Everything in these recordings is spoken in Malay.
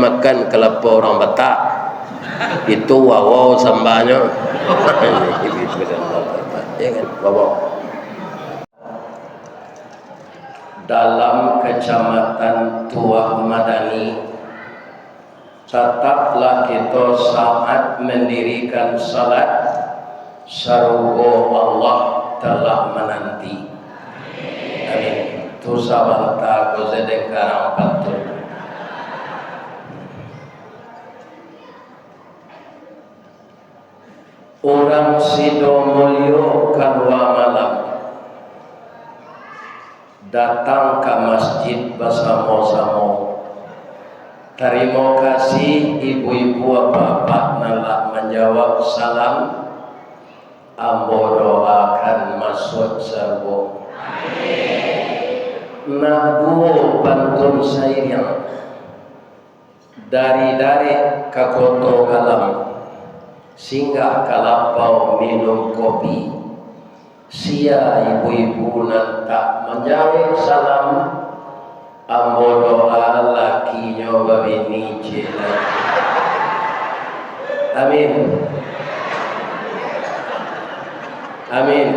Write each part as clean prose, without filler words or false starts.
makan kelapa orang Batak itu wow sambanya ya kan wow. Dalam kecamatan Tuah Madani tetaplah kita saat mendirikan salat sarugo Allah telah menanti. Amin. Tu sabanta ko zedeng karang patul. Orang Sidomulyo kedua malam datang ke masjid bersama-sama. Terima kasih ibu-ibu bapak nalak menjawab salam. Ambo doakan masuk surga. Nabu pantun sayang dari ke koto alam singgah kalapau minum kopi. Sia ibu-ibu nantak menjawab salam. Ambo doa laki nyoba bini cila. Amin. Amin.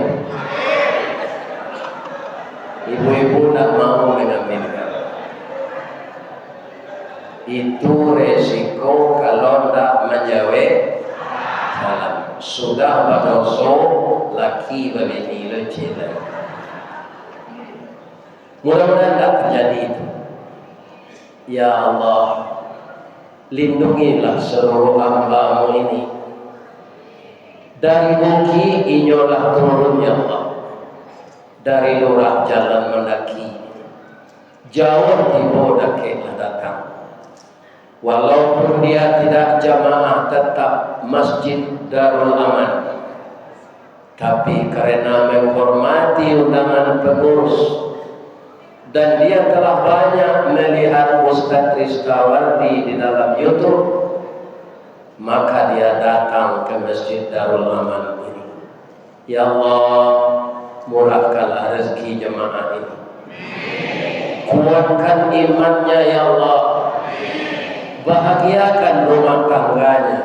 Ibu-ibu tak mau mengaminkan. Itu resiko kalau tak menjawab salam. Sudah berdosa laki berbini lecila. Mudah-mudahan tak terjadi itu. Ya Allah, lindungilah seluruh hamba-Mu ini dari bukit inyolah turun ya Allah, dari lurah jalan mendaki jauh tiba dakiklah datang. Walaupun dia tidak jamaah tetap Masjid Darul Aman, tapi karena menghormati undangan pengurus dan dia telah banyak melihat Ustaz Rizkawardi di dalam YouTube, maka dia datang ke Masjid Darul Aman ini. Ya Allah, murahkanlah rezeki jemaah ini, kuatkan imannya ya Allah, bahagiakan rumah tangganya,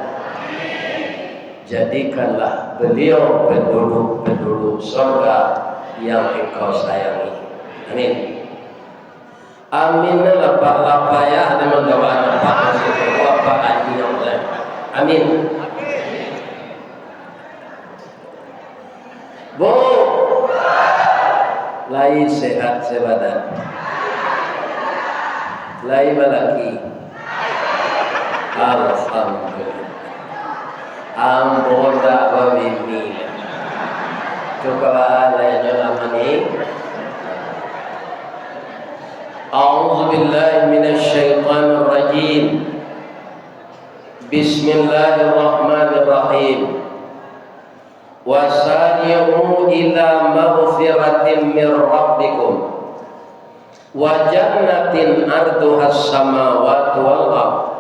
jadikanlah beliau penduduk surga yang Engkau sayangi. Amin. Amin. Lapa ya dengan doa apa anjing Allah. Amin. Bu, lai sehat sebadan, lai balaki. Alhamdulillah. Ambo tak babini. Coba lainnya lamani. A'udzu billahi minasy syaithanir rajim. Bismillahirrahmanirrahim. Wasari'u ila maghfiratin mir rabbikum wa jannatin arduhas samawati wal ardh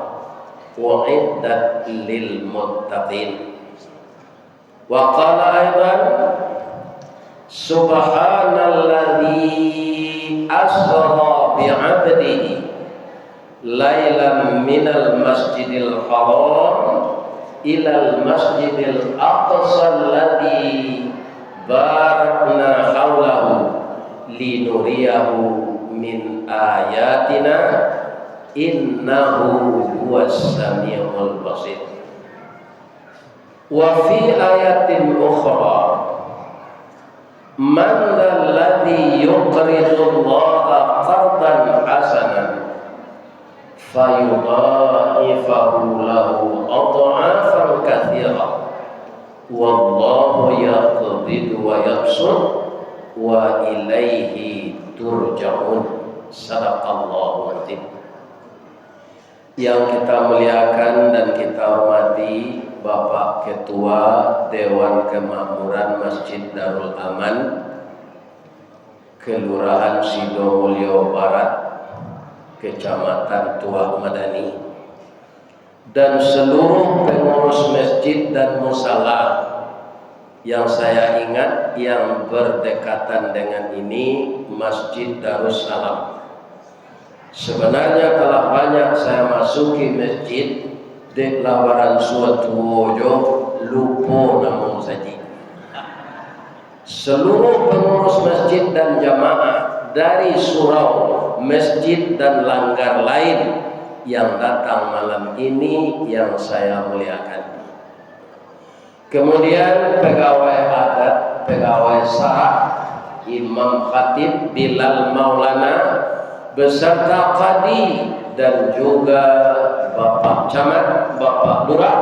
wa'iddat lil muttaqin. Wa qala aidan subhanalladzi asra bi'abdihi lailan minal masjidil haram ilal masjidil aqsa alladzi barakna haulahu linuriyahu min ayatina innahu huwas samiul basir. Wa fi ayatin ukhra man alladhi yuqridu Allaha qardan hasanan fayudha'ifahu lahu adha'afan katsira wallahu yaqbidu wa yabsut wa ilaihi turja'un. Sadaqallahu azim. Yang kita muliakan dan kita hormati Bapak Ketua Dewan Kemakmuran Masjid Darul Aman Kelurahan Sidomulyo Barat, Kecamatan Tuah Madani, dan seluruh pengurus masjid dan musala yang saya ingat yang berdekatan dengan ini, Masjid Darussalam. Sebenarnya telah banyak saya masuki masjid dek lawaran suatu wojo lupo namun saja. Seluruh pengurus masjid dan jamaah dari surau, masjid dan langgar lain yang datang malam ini yang saya muliakan. Kemudian pegawai adat, pegawai sah, imam khatib, Bilal Maulana, beserta qadi dan juga Bapak Camat, Bapak Lurah,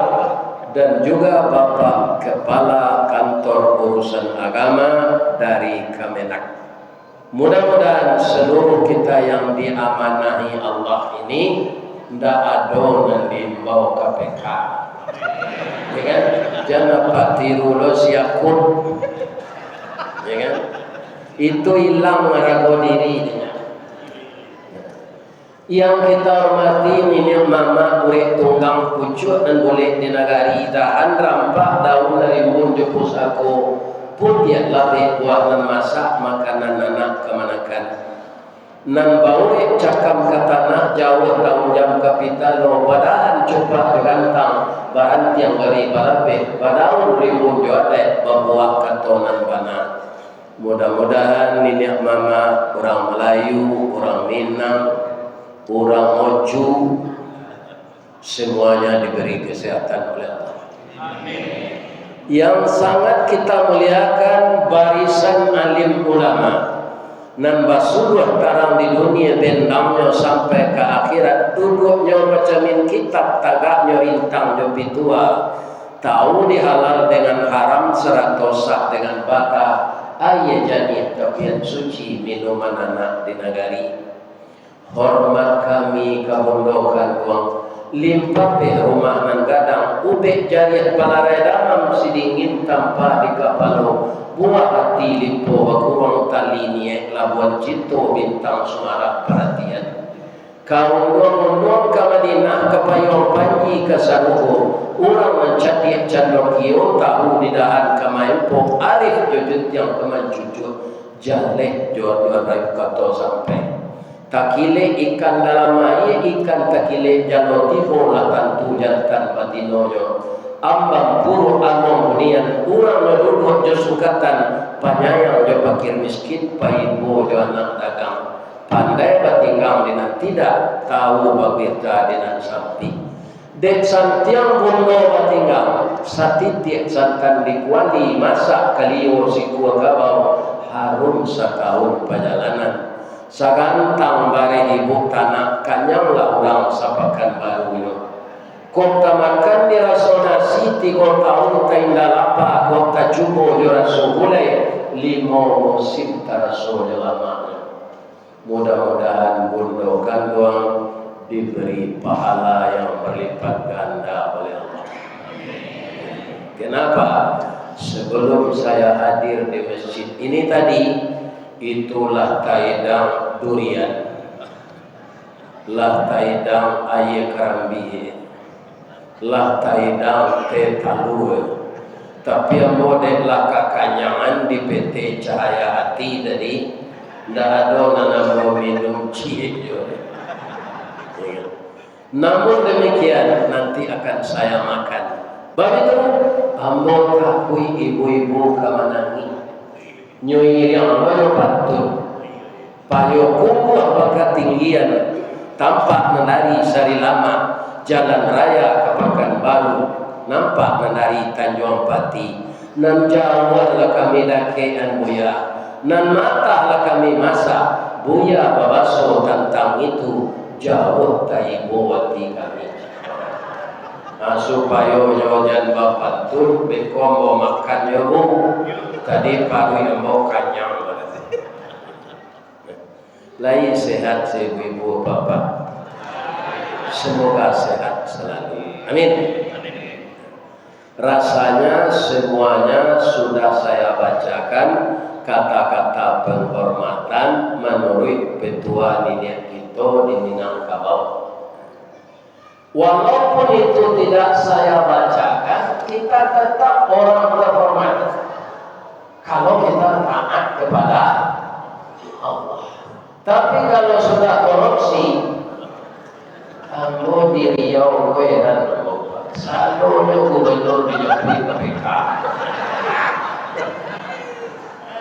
dan juga Bapak Kepala Kantor Urusan Agama dari Kemenak. Mudah-mudahan seluruh kita yang diamanahi Allah ini tidak ada yang diimbau KPK. Ya kan? Jangan patiru lo siapun. Ya kan? Itu hilang ragu dirinya. Yang kita hormati ini mama urek tunggang pucuk dan boleh di negari dahan rampak daun dari munjuk pusako pun dia latih buat dan masak makanan anak kemanakan nan baure cakam ke tanah jauh daun jam kapital no badahan coba digantang bahan tiang dari balabe badaun rimbun joate babuah katonan bana. Mudah-mudahan ini mama orang Melayu, orang Minang, orang Oju semuanya diberi kesehatan oleh Allah. Amin. Yang sangat kita muliakan barisan alim ulama nan basudah tarang di dunia bendamnya sampai ke akhirat duduknya macamin kitab tagaknya rintang jopi tua tahu dihalal dengan haram seratosak dengan baka ayah jadi tapian suci minuman anak di negari. Hormat kami kabundokan uang limpah pe rumah nan gadang ubek jariat palarai damam sidingin tanpa di kapalo buah hati limpo bakurang tali niek labuan cito bintang suara perhatian kaum dong ke Madinah ke payung panji ke sarugo orang mencatik candokio tahu di dahan ke maimpo arif jujut yang kemancucut jaleh jodoh rayu kato sampai takile ikan dalam air ikan takile jaloti bola tantu jantan batinojo ambang puru among nian urang meduduk jo sukatan panyayang jo pakir miskin paibo jo anak dagang pandai batinggang dinan tidak tahu babirta dinan sampi dek santiang bundo batinggang satitik santan dikuali masak kalio si gua gabau harum setahun perjalanan sagantang bare ibu tanah kanyanglah ulang sapakan baru ini kota makan di rasonasi 3 tahun tainda lapa kota cubo di rasogulai 5 musim taraso lamanya. Mudah-mudahan bundo kanduang diberi pahala yang berlipat ganda oleh Allah. Kenapa? Sebelum saya hadir di masjid ini tadi itulah taidang durian, lah taidang aye karambi, lah taidang teh talue. Tapi yang model lah kakanyangan di PT Cahaya Hati tadi, ndak ada nana minum cie jo. Namun demikian nanti akan saya makan. Begitu, ambo takui ibu-ibu kamanangi. Nyoi yang mana patut payo kuku apakah tinggian tampak menari sari lama jalan raya ke Pekanbaru nampak menari Tanjung Pati nan jawab lah kami dakean buya nan mata lah kami masak buya babaso tentang itu jauh taibo wati kami supaya nyojan bapak tur bekombo makan yobu tadi paru yang mau kanyang lain sehat ibu bapak semoga sehat selalu amin. Rasanya semuanya sudah saya bacakan kata-kata penghormatan menurut petua nenek kita di Minangkabau. Walaupun itu tidak saya bacakan, kita tetap orang terhormat kalau kita taat kepada Allah. Tapi kalau sudah korupsi, ambo di Riau weran selalu gubernur di Jokowi KPK.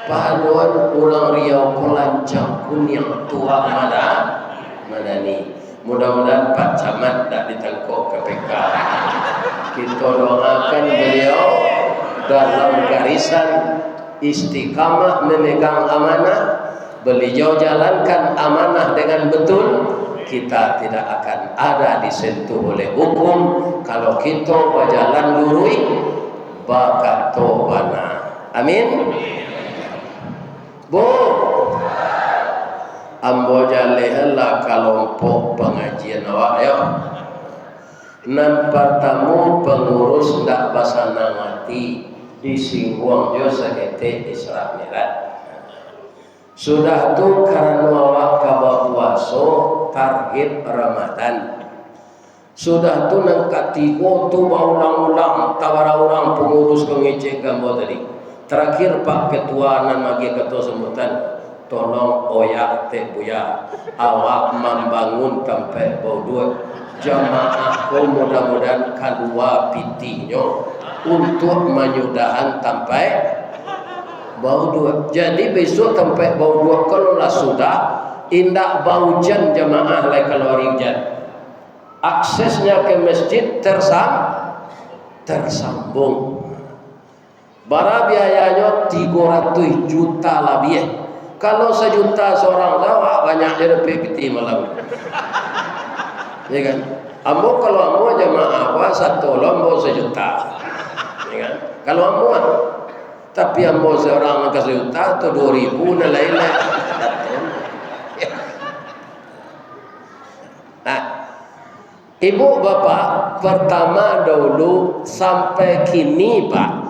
Pahaluan ulang Riau kolancang kuning tua mana ni. Mudah-mudahan Pak Camat tak ditangkap KPK. Kita doakan beliau dalam garisan istiqamah memegang amanah. Beliau jalankan amanah dengan betul, kita tidak akan ada disentuh oleh hukum. Kalau kita berjalan lurus bakatobana. Amin. Bu, ambo jalelah kelompok pengajian awak yo. Nan pertama pengurus ndak basana mati disinggung jo sakete Isra Mi'raj. Sudah tu karena awak kabar puasa target Ramadan. Sudah tu nang katigo tu ulang-ulang tawar orang pengurus pengecek gambar tadi. Terakhir Pak Ketua nan magi ketua sambutan, tolong oyak teh buya awak membangun sampai bau dua jamaah ko mudah-mudahan kedua pitinyo untuk menyudahan sampai bau dua. Jadi besok sampai bau dua kalau lah sudah indak bau jan jamaah lai kalau rinjan. Aksesnya ke masjid tersambung. Bara biayanya 300 juta lebih. Kalau 1 juta seorang Jawa banyaknya lebih piti malam. Ya kan? Ambo kalau ambo jamaah apa satu lombo 1 juta. Ya kan? Kalau ambo tapi ambo seorang ke 1 juta atau 2.000 dan lain-lain. Nah, ibu bapak pertama dahulu sampai kini Pak,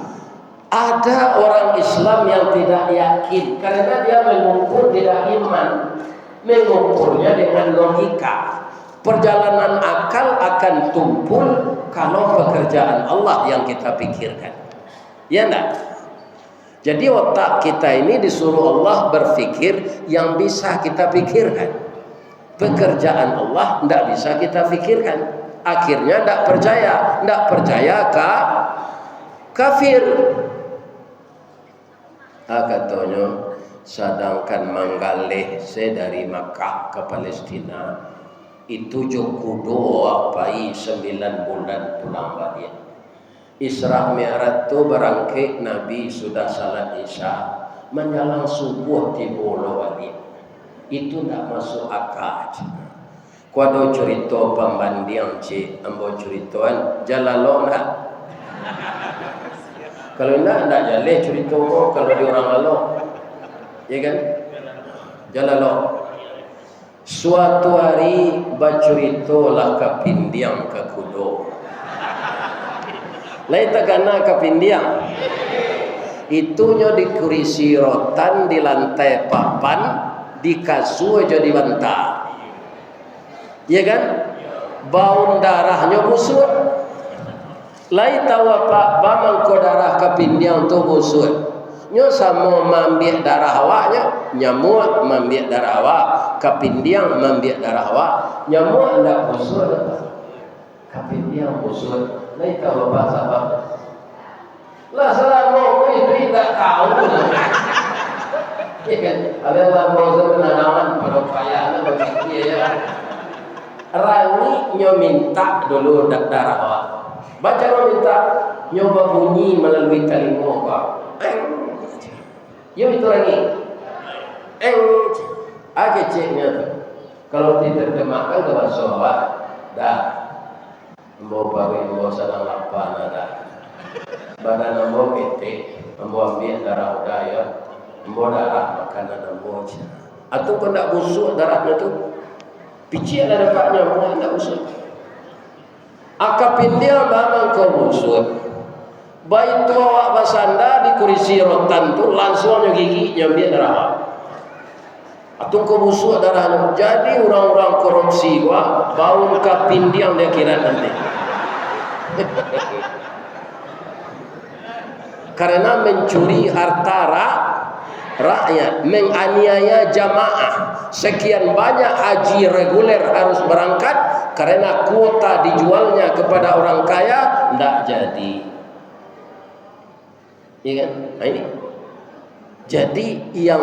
ada orang Islam yang tidak yakin karena dia mengukur tidak iman, mengukurnya dengan logika. Perjalanan akal akan tumpul kalau pekerjaan Allah yang kita pikirkan. Ya enggak? Jadi otak kita ini disuruh Allah berpikir yang bisa kita pikirkan. Pekerjaan Allah tidak bisa kita pikirkan. Akhirnya tidak percaya kafir. Katanya sedangkan manggaleh saya dari Makkah ke Palestina itu joko doa pai 9 bulan pulang balik. Isra Mi'raj tu berangkat Nabi sudah salat Isya menjelang subuh tiba balik. Itu tak masuk akal. Kuado cerita pembanding cik ambo ceritoan jalalo nak. Kalau nak jaleh cerita kalau di orang lalu. Ya kan? Jalalo. Suatu hari baceritolah kapindiang ke kudo. Lain tagana kapindiang. Itunya dikurisi rotan di lantai papan, di kasur jadi bantal. Ya kan? Bau darahnya busuk. Lai tahu apa bamang ko darah kapindiang tu busuk. Nyo sama mambiak darah awaknya, nyamuk mambiak darah awak, kapindiang mambiak darah awak, nyamuk ndak busuk. Kapindiang busuk. Lai tahu apa sahabat. Lah selama itu tidak tahu. Ya kan? Ada mau sebenarnya pada payahnya begitu ya. Rangi nyo minta dulu darah awak. Baca nyo minta nyoba bunyi melalui telinga awak. Yo itu rangi. Keceknya tu. Kalau diterjemahkan ke bahasa awak, dah. Ambo bagi ambo sedang lapan ada. Badan ambo PT, ambo ambil darah udaya, ambo darah makanan ambo. Atau kau nak busuk darahnya tu? Picik lah dapatnya, ambo nak busuk. Akapindia bamang kau busuk. Baik tu awak basanda di kursi rotan tu langsung gigi nyambil darah. Atau kau busuk darahnya. Jadi orang-orang korupsi gua bau kapindiang dia kira nanti. Karena mencuri harta rakyat, menganiaya jamaah. Sekian banyak haji reguler harus berangkat karena kuota dijualnya kepada orang kaya, tidak jadi. Iya kan? Nah, ini. Jadi yang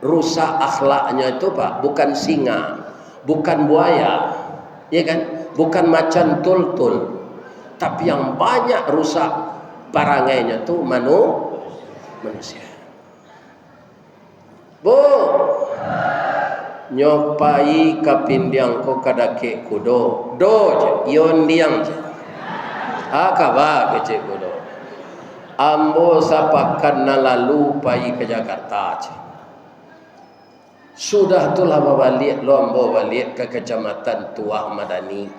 rusak akhlaknya itu Pak, bukan singa, bukan buaya, ya kan? Bukan macan tultul, tapi yang banyak rusak barangainya itu manusia. Bu, nyopai kapindiang ko kadake kudo, do je, yondiang je. Akaba kece kudo. Ambo sapakan lalu pai ke Jakarta je. Sudah tu lama balik, lombo balik ke kecamatan Tuah Madani.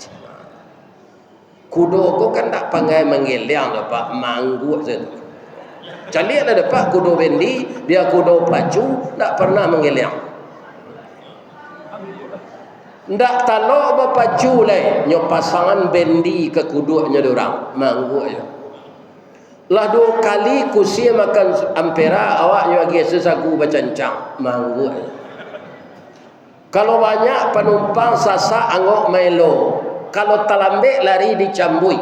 Kudo ko kan tak pangai menggeliang Pak, manggut je. Calik lah dapat kudo bendi, dia kudo pacu, tak pernah menggeliang. Ndak talok berpacu lah, nyo pasangan bendi ke kudunya dorang, manggut je. Lah 2 kali kusi makan ampera, awak nyo lagi sesaku bercancang, manggut je. Kalau banyak penumpang sasa angok melo, kalau talambek lari dicambui,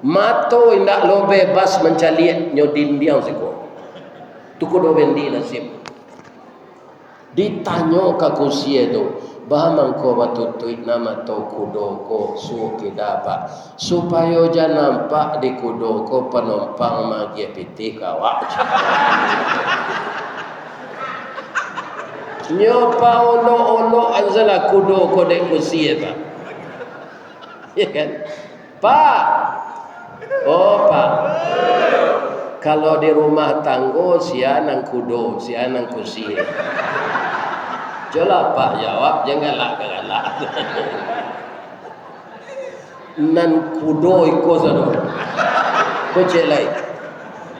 mato indak lo bebas mencaliat nyo dindiang siko. Tu kudo bendi nasib. Ditanyo ka kusi itu, bahamang ko batutuit nama to kudo ko suki dapat supaya jangan nampak di kudo ko penumpang magi piti kawak. Nyopa olo anzala kudo ko dek kusi Pak. Ya kan? Pak. Oh Pak. Kalau di rumah tanggo sianang kudo, sianang kusi. Jola Pak jawab, jangan galak. Nan kudo iko sado. Ko celai.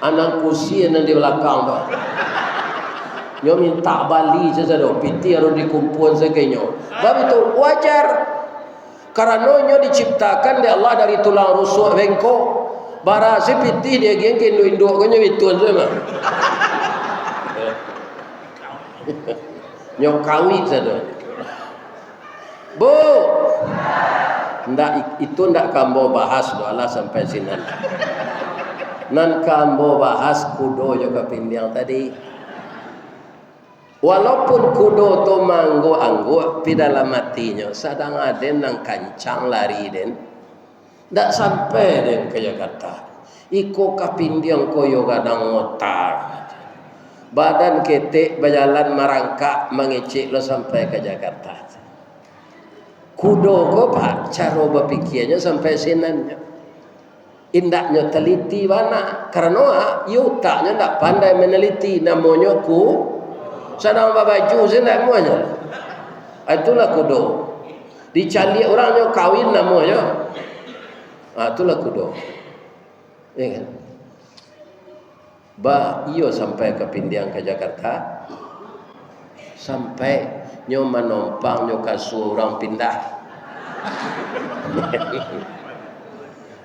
Anang kusi nan di belakang Pak. Nyo minta bali sesado, piti harus dikumpul segenyo. Bab itu wajar. Karena nyo diciptakan oleh Allah dari tulang rusuk bengkok. Bara si piti dia gengke induk ko nyo itun sama. Nyo kawi sesado. Bu. Ndak itu ndak kambo bahas doalah sampai sinan. Nan kambo bahas kudo juga pindiang tadi. Walaupun kudo tu manggo-anggo pi dalam matinya sadang aden nang kancang lari den ndak sampai den ke Jakarta. Iko kapindiang koyo gadang ngotar. Badan ketek berjalan merangkak mengecek lo sampai ke Jakarta. Kudo ko Pak cara berpikirnya sampai sinannya. Indaknya teliti mana karena yutaknya ndak pandai meneliti namanya sedang baju senang semuanya. Itulah kudo. Dicari orangnya kawin namanya. Itulah kudo. Ya kan? Iyo sampai ke pindiang ke Jakarta. Sampai nyo menompang nyo kasu orang pindah.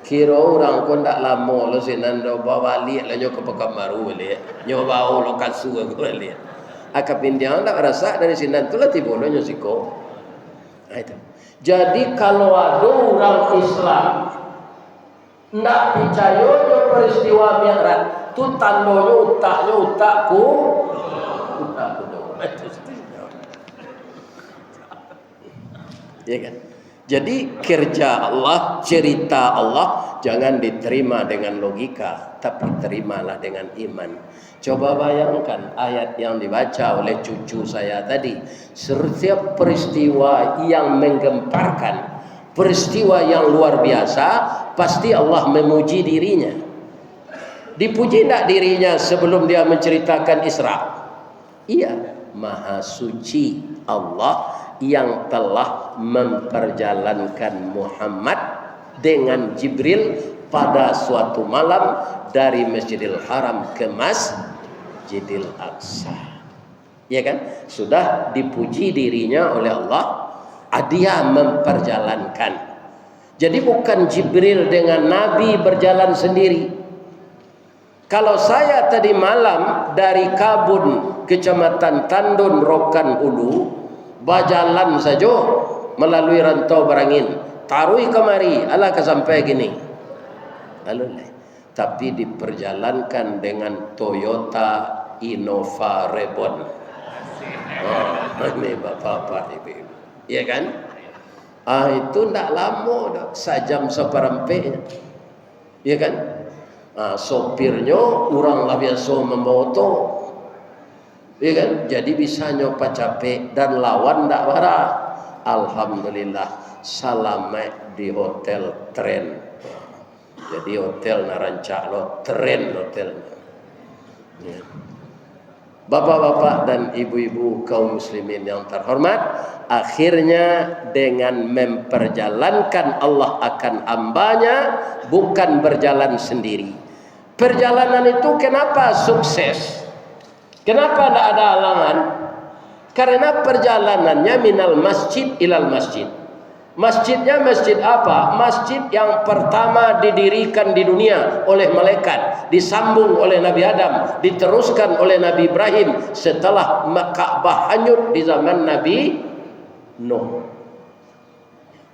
Kira orang ko ndak lama lo sinando bawa balik lah nyo ke Pekanbaru balik. Nyo bawa lo kasu aku balik. Akapindiang tak rasa dari sini itulah tibolonya siko. Nah, itu. Jadi kalau ada orang Islam ndak percaya peristiwa Mi'raj, tu tandanya utakku. Ya kan? Jadi kerja Allah, cerita Allah jangan diterima dengan logika, tapi terimalah dengan iman. Coba bayangkan ayat yang dibaca oleh cucu saya tadi. Setiap peristiwa yang menggemparkan, peristiwa yang luar biasa, pasti Allah memuji dirinya. Dipuji tidak dirinya sebelum dia menceritakan Isra? Iya, Maha Suci Allah yang telah memperjalankan Muhammad dengan Jibril pada suatu malam dari Masjidil Haram ke Masjidil Aqsa. Ya kan? Sudah dipuji dirinya oleh Allah, dia memperjalankan. Jadi bukan Jibril dengan Nabi berjalan sendiri. Kalau saya tadi malam dari Kabun, Kecamatan Tandun, Rokan Hulu, berjalan saja melalui rantau Barangin, tarui kemari, alah ke sampai gini. Lalu, tapi diperjalankan dengan Toyota Innova Reborn. Ini bapak-bapak, ibu-ibu, ya kan? Itu tidak lama dah, sejam seperempat, ya kan? Sopirnya orang lah biasa membawa, ya kan? Jadi bisa nyoba capek dan lawan tak marah. Alhamdulillah selamat di hotel Tren. Jadi hotel narancak lo Tren hotel. Ya. Bapak-bapak dan ibu-ibu kaum muslimin yang terhormat, akhirnya dengan memperjalankan Allah akan hambanya, bukan berjalan sendiri. Perjalanan itu kenapa sukses? Kenapa tidak ada halangan? Karena perjalanannya minal masjid ilal masjid. Masjidnya masjid apa? Masjid yang pertama didirikan di dunia oleh malaikat, disambung oleh Nabi Adam, diteruskan oleh Nabi Ibrahim setelah Ka'bah hanyut di zaman Nabi Nuh.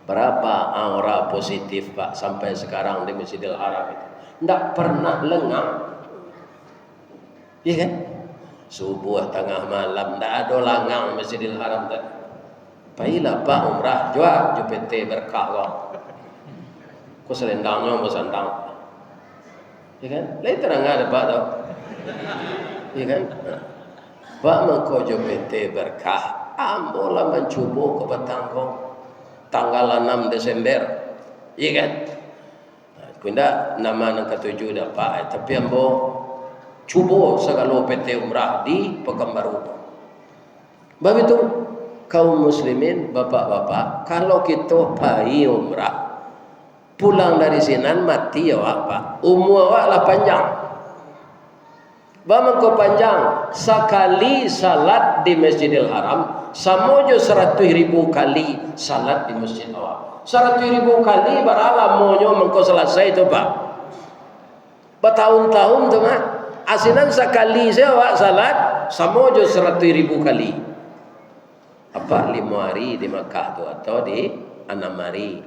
Berapa aura positif Pak sampai sekarang di Masjidil Haram itu? Tidak pernah lengang, ya kan? Subuh tengah malam tidak ada langang Masjidil Haram tadi. Pailah Pak umrah jual jupete berkah kau. Kau selendangnya mau sandang, ya kan? Lain terang ada Pak tau, ya kan? Pak mengkau jupete berkah, ambolah mencuba ke petang kau tanggal 6 Desember, ya kan? Pindah nama yang ketujuh dapat, tapi ambo cuba segala PT umrah di Pekanbaru. Sebab itu kaum muslimin, bapak-bapak, kalau kita pergi umrah, pulang dari sini mati ya Pak, umur awak lah panjang. Bagaimana kau panjang? Sekali salat di Masjidil Haram sama je 100.000 kali salat di masjid awak. 100.000 kali baralah monyo mengko selesai tu Pak. Bertahun-tahun tu Mak. Asinan sekali saya awak salat sama je 100.000 kali. Apa 5 hari di Makkah tu atau di 6 hari.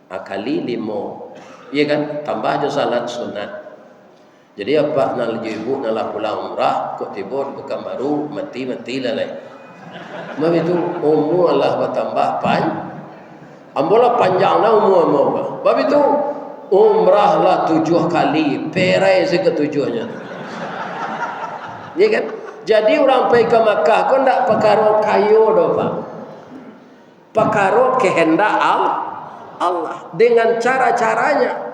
Kali 5. Iya kan? Tambah je salat sunat. Jadi apa nak ibu nak pulang umrah kok tiba di Pekanbaru mati lalai. Sebab itu umur Allah bertambah ambola panjanglah umur. Sebab itu umrahlah 7 kali, perai seketujuhnya. Ya kan? Jadi orang pergi ke Makkah kau ndak perkara kayu doh Pak. Perkara kehendak Allah dengan cara-caranya.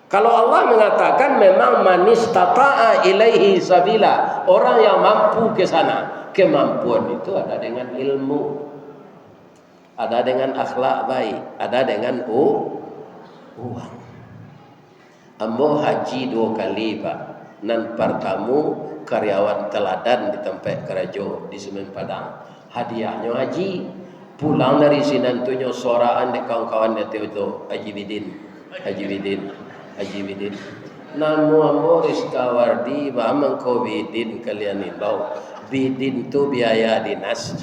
Kalau Allah mengatakan memang manistata'a ilaihi sabila, orang yang mampu ke sana. Kemampuan itu ada dengan ilmu, ada dengan akhlak baik, ada dengan uang. Ambo haji 2 kali Pak. Nan pertama karyawan teladan di tempat kerja di Semen Padang. Hadiahnya haji. Pulang dari sini nantunya soraan di kawan-kawan itu Haji Bidin. Namu ambo Rizkawardi bamang ko Bidin kalian imbau. Bidin tu biaya dinas.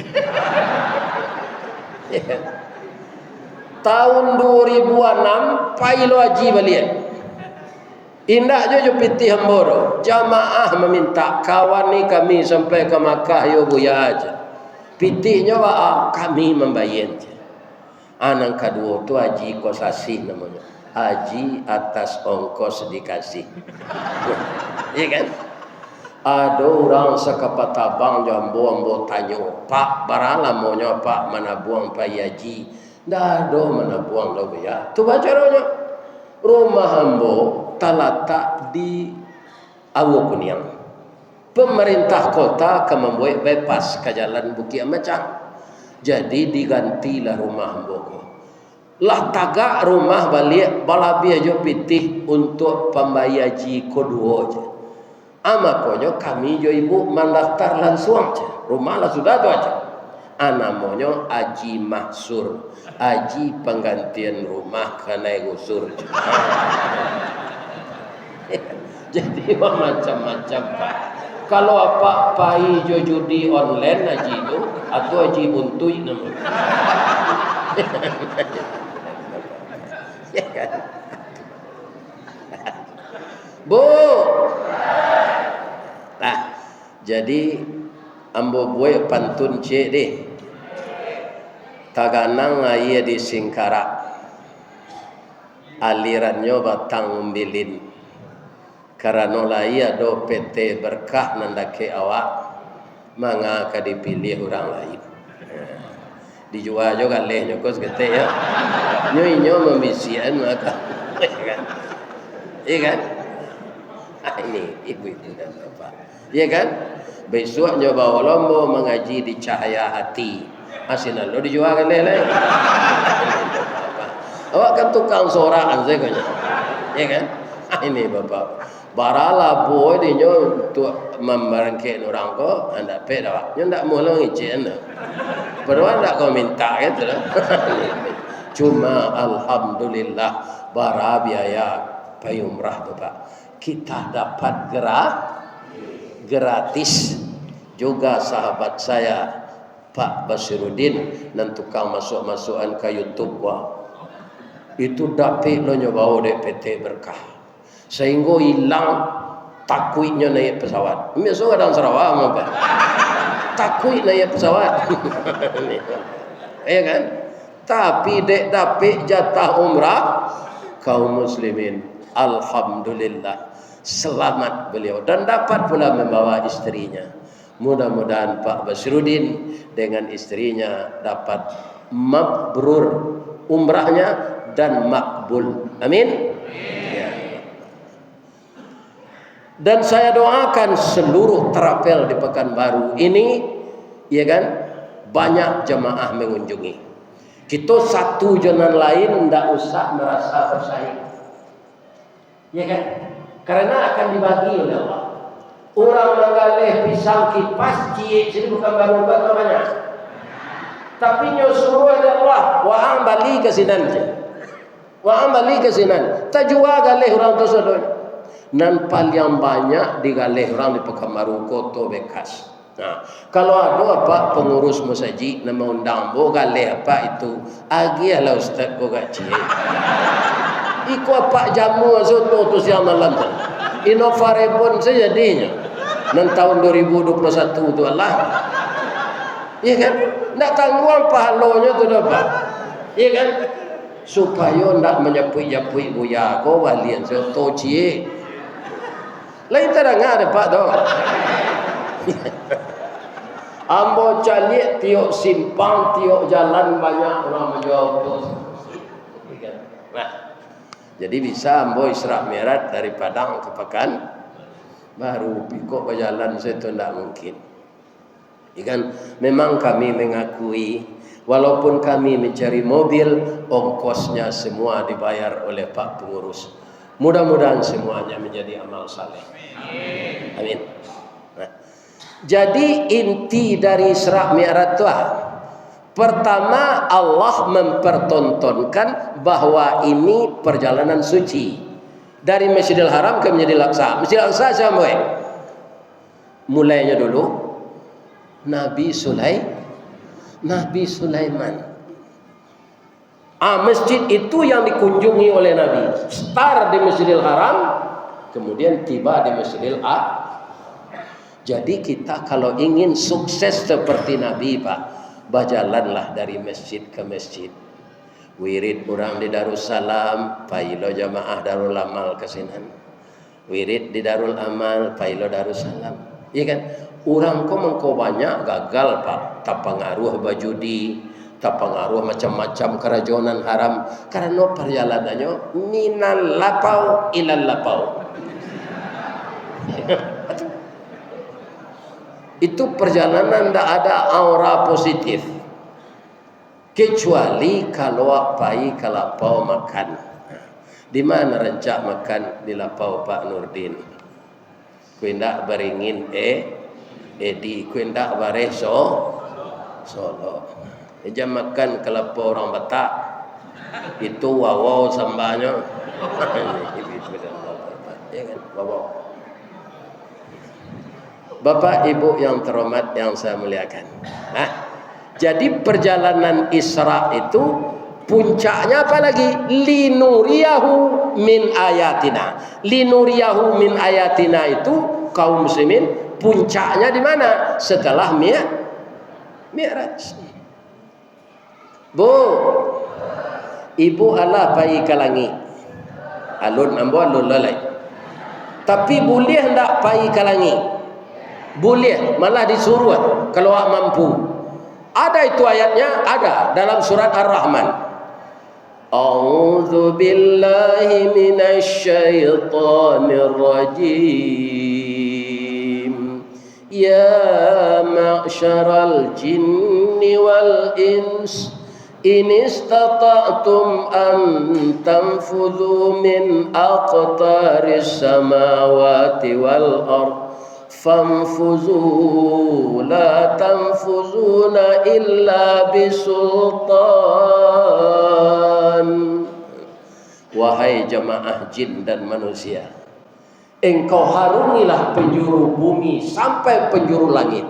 Tahun 2006 pailo haji balik. Indah je piti hamboro. Jamaah meminta kawan ni kami sampai ke Makkah yo buya aja. Pitinya kami membayar je. Anak kedua tu haji kosasi namanya. Haji atas ongkos dikasih. Iya kan? Ada orang sekapat abang jambo tanya, Pak baralah maunya Pak mana buang Pak haji. Dah ada mana buang dah ya. Tu bacaranya. Rumah hambo terletak di Awo Kuniang. Pemerintah kota akan membuat bypass ke jalan Bukit Macang. Jadi digantilah rumah hambo. Lah tagak rumah balik balabi aja pitih untuk pembayar haji kedua aja. Makanya kami jo ibu mendaftar langsung aja. Rumah lah sudah tu aja. Namanya haji mahsur, haji penggantian rumah kena gusur. Jadi macam-macam Pak. Kalau apa pai jo judi online aji itu atau aji buntui nama. Ya kan? Bu. Nah, jadi ambo buai pantun cek deh. Taganang ayah di Singkarak. Alirannya batang umbilin. Karena laya do PT berkah nandake awak manga ka dipilih orang lain. Dijual juga leh nyokos gete ya. Nyo memisian maka. Iya kan? Ini ibu-ibu dan bapak. Iya kan? Besok nyoba lombo mengaji di cahaya hati. Asinan lo dijual kan leh. Awak kan tukang sorakan saya kanya. Iya kan? Ini bapak. Barala boy di nyo untuk memerangkai orang ko anda peda wak nyo ndak mau ngici anda padahal ndak kau minta gitu lah. Cuma alhamdulillah bara biaya payumrah bapak kita dapat gratis juga sahabat saya Pak Basiruddin dan tukang masuk-masukan ke YouTube wah itu dapat lo nyoba DPT berkah sehingga hilang takuitnya naik pesawat. Biasa kadang Sarawak apa? Takuit naik pesawat. Ya kan? Tapi dek dapat jatah umrah kaum muslimin. Alhamdulillah. Selamat beliau dan dapat pula membawa istrinya. Mudah-mudahan Pak Basiruddin dengan istrinya dapat mabrur umrahnya dan makbul. Amin. Dan saya doakan seluruh terapel di Pekanbaru ini, ya kan, banyak jemaah mengunjungi. Kita satu jalan lain tidak usah merasa bersaing, ya kan? Karena akan dibagi oleh Allah. Orang menggalih pisang kipas, cie, jadi Pekanbaru banyak. Tapi nyusuruh oleh Allah, wa'ang balik ke sinan, wa'ang balik ke sinan. Tak jual galih orang tersebut. Dan paling banyak digalih orang di Pekanbaru Kota bekas. Nah, kalau ada apa pengurus masjid nama undang bo galih apa itu agilah ustaz ko gaji. Iko apa jamu soto tu siang malam tu. Inovare pun sejadinya. Dan tahun 2021 tu Allah. Iya kan? Nak tanggung pahalonya tu dapat. Iya kan? Supaya nak menyepui-nyepui buya ko walian soto cie. Lain tak ada Pak tu. Ambo calik tiok simpang, tiok jalan banyak orang menjawab tu. Nah, jadi bisa ambo Isra Mi'raj dari Padang ke Pekan baru pikuk berjalan itu tidak mungkin. Ikan memang kami mengakui walaupun kami mencari mobil ongkosnya semua dibayar oleh Pak Pengurus. Mudah-mudahan semuanya menjadi amal saleh. Amin. Nah, jadi inti dari Isra Mi'raj itu pertama Allah mempertontonkan bahwa ini perjalanan suci dari Masjidil Haram ke Masjidil Aqsa. Masjidil Aqsa sampai mulainya dulu Nabi Sulaiman. Masjid itu yang dikunjungi oleh Nabi. Start di Masjidil Haram, kemudian tiba di Masjidil Aqsa. Jadi kita kalau ingin sukses seperti Nabi Pak, berjalanlah dari masjid ke masjid. Wirid orang di Darussalam, pailo jamaah Darul Amal kesinan. Wirid di Darul Amal, pailo Darussalam. Iya kan? Orang kok mengko banyak gagal Pak, tak pengaruh bajudi. Tak pengaruh macam-macam kerajonan haram karena perjalanannya minal lapau ilal lapau. Itu perjalanan tidak ada aura positif kecuali kalau pai ke lapau makan. Di mana rencak makan di lapau Pak Nurdin? Kuindak beringin edi kuindak bareso Solo. Jam makan kelapa orang Batak itu wow sambanya. Ya kan, Bapak Ibu yang terhormat yang saya muliakan. Nah, jadi perjalanan Isra itu puncaknya apa lagi? Linuriyahu min ayatina. Linuriyahu min ayatina itu kaum muslimin puncaknya di mana? Setelah Mi'raj. Bu, ibu Allah pai kalangi. Alun ambo alun lalai. Tapi boleh hendak pai kalangi? Boleh, malah disuruh kalau mampu. Ada itu ayatnya, ada dalam surat Ar-Rahman. A'udzu billahi minasy syaithanir rajim. Ya ma'syaral jinni wal ins in istata'tum an tanfudhu min aqtaris samawati wal ardh famfuzu la tanfuzuna illa bisultan. Wahai jamaah jin dan manusia, engkau harungilah penjuru bumi sampai penjuru langit.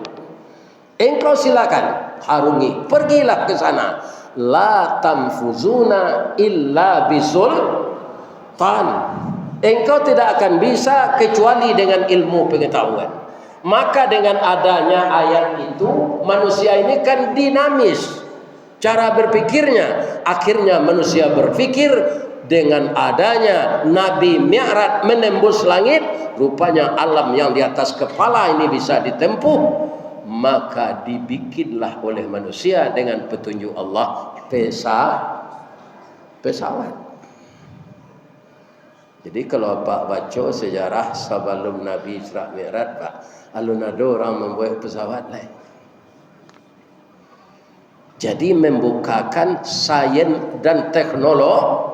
Engkau silakan harungi, pergilah ke sana. La tanfuzuna illa bisultan. Engkau tidak akan bisa kecuali dengan ilmu pengetahuan. Maka dengan adanya ayat itu, manusia ini kan dinamis cara berpikirnya. Akhirnya manusia berpikir dengan adanya Nabi Mi'raj menembus langit, rupanya alam yang di atas kepala ini bisa ditempuh. Maka dibikinlah oleh manusia dengan petunjuk Allah pesawat. Jadi kalau Pak baca sejarah sebelum Nabi Isra Mi'raj, Pak, alun ada orang membuat pesawat lain. Jadi membukakan sains dan teknologi.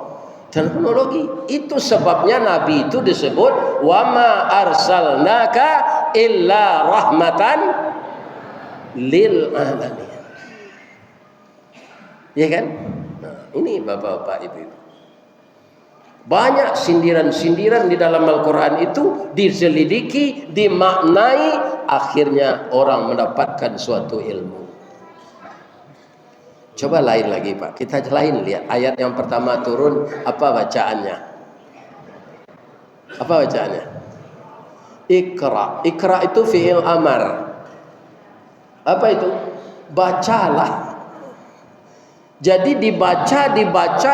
Itu sebabnya Nabi itu disebut wa ma arsalnaka illa rahmatan lil alamin. Ya kan? Nah, ini Bapak-bapak Ibu-ibu. Banyak sindiran-sindiran di dalam Al-Quran itu diselidiki, dimaknai, akhirnya orang mendapatkan suatu ilmu. Coba lain lagi Pak, kita lain lihat ayat yang pertama turun, apa bacaannya? Apa bacaannya? Iqra. Iqra itu fi'il amar. Apa itu? Bacalah. Jadi dibaca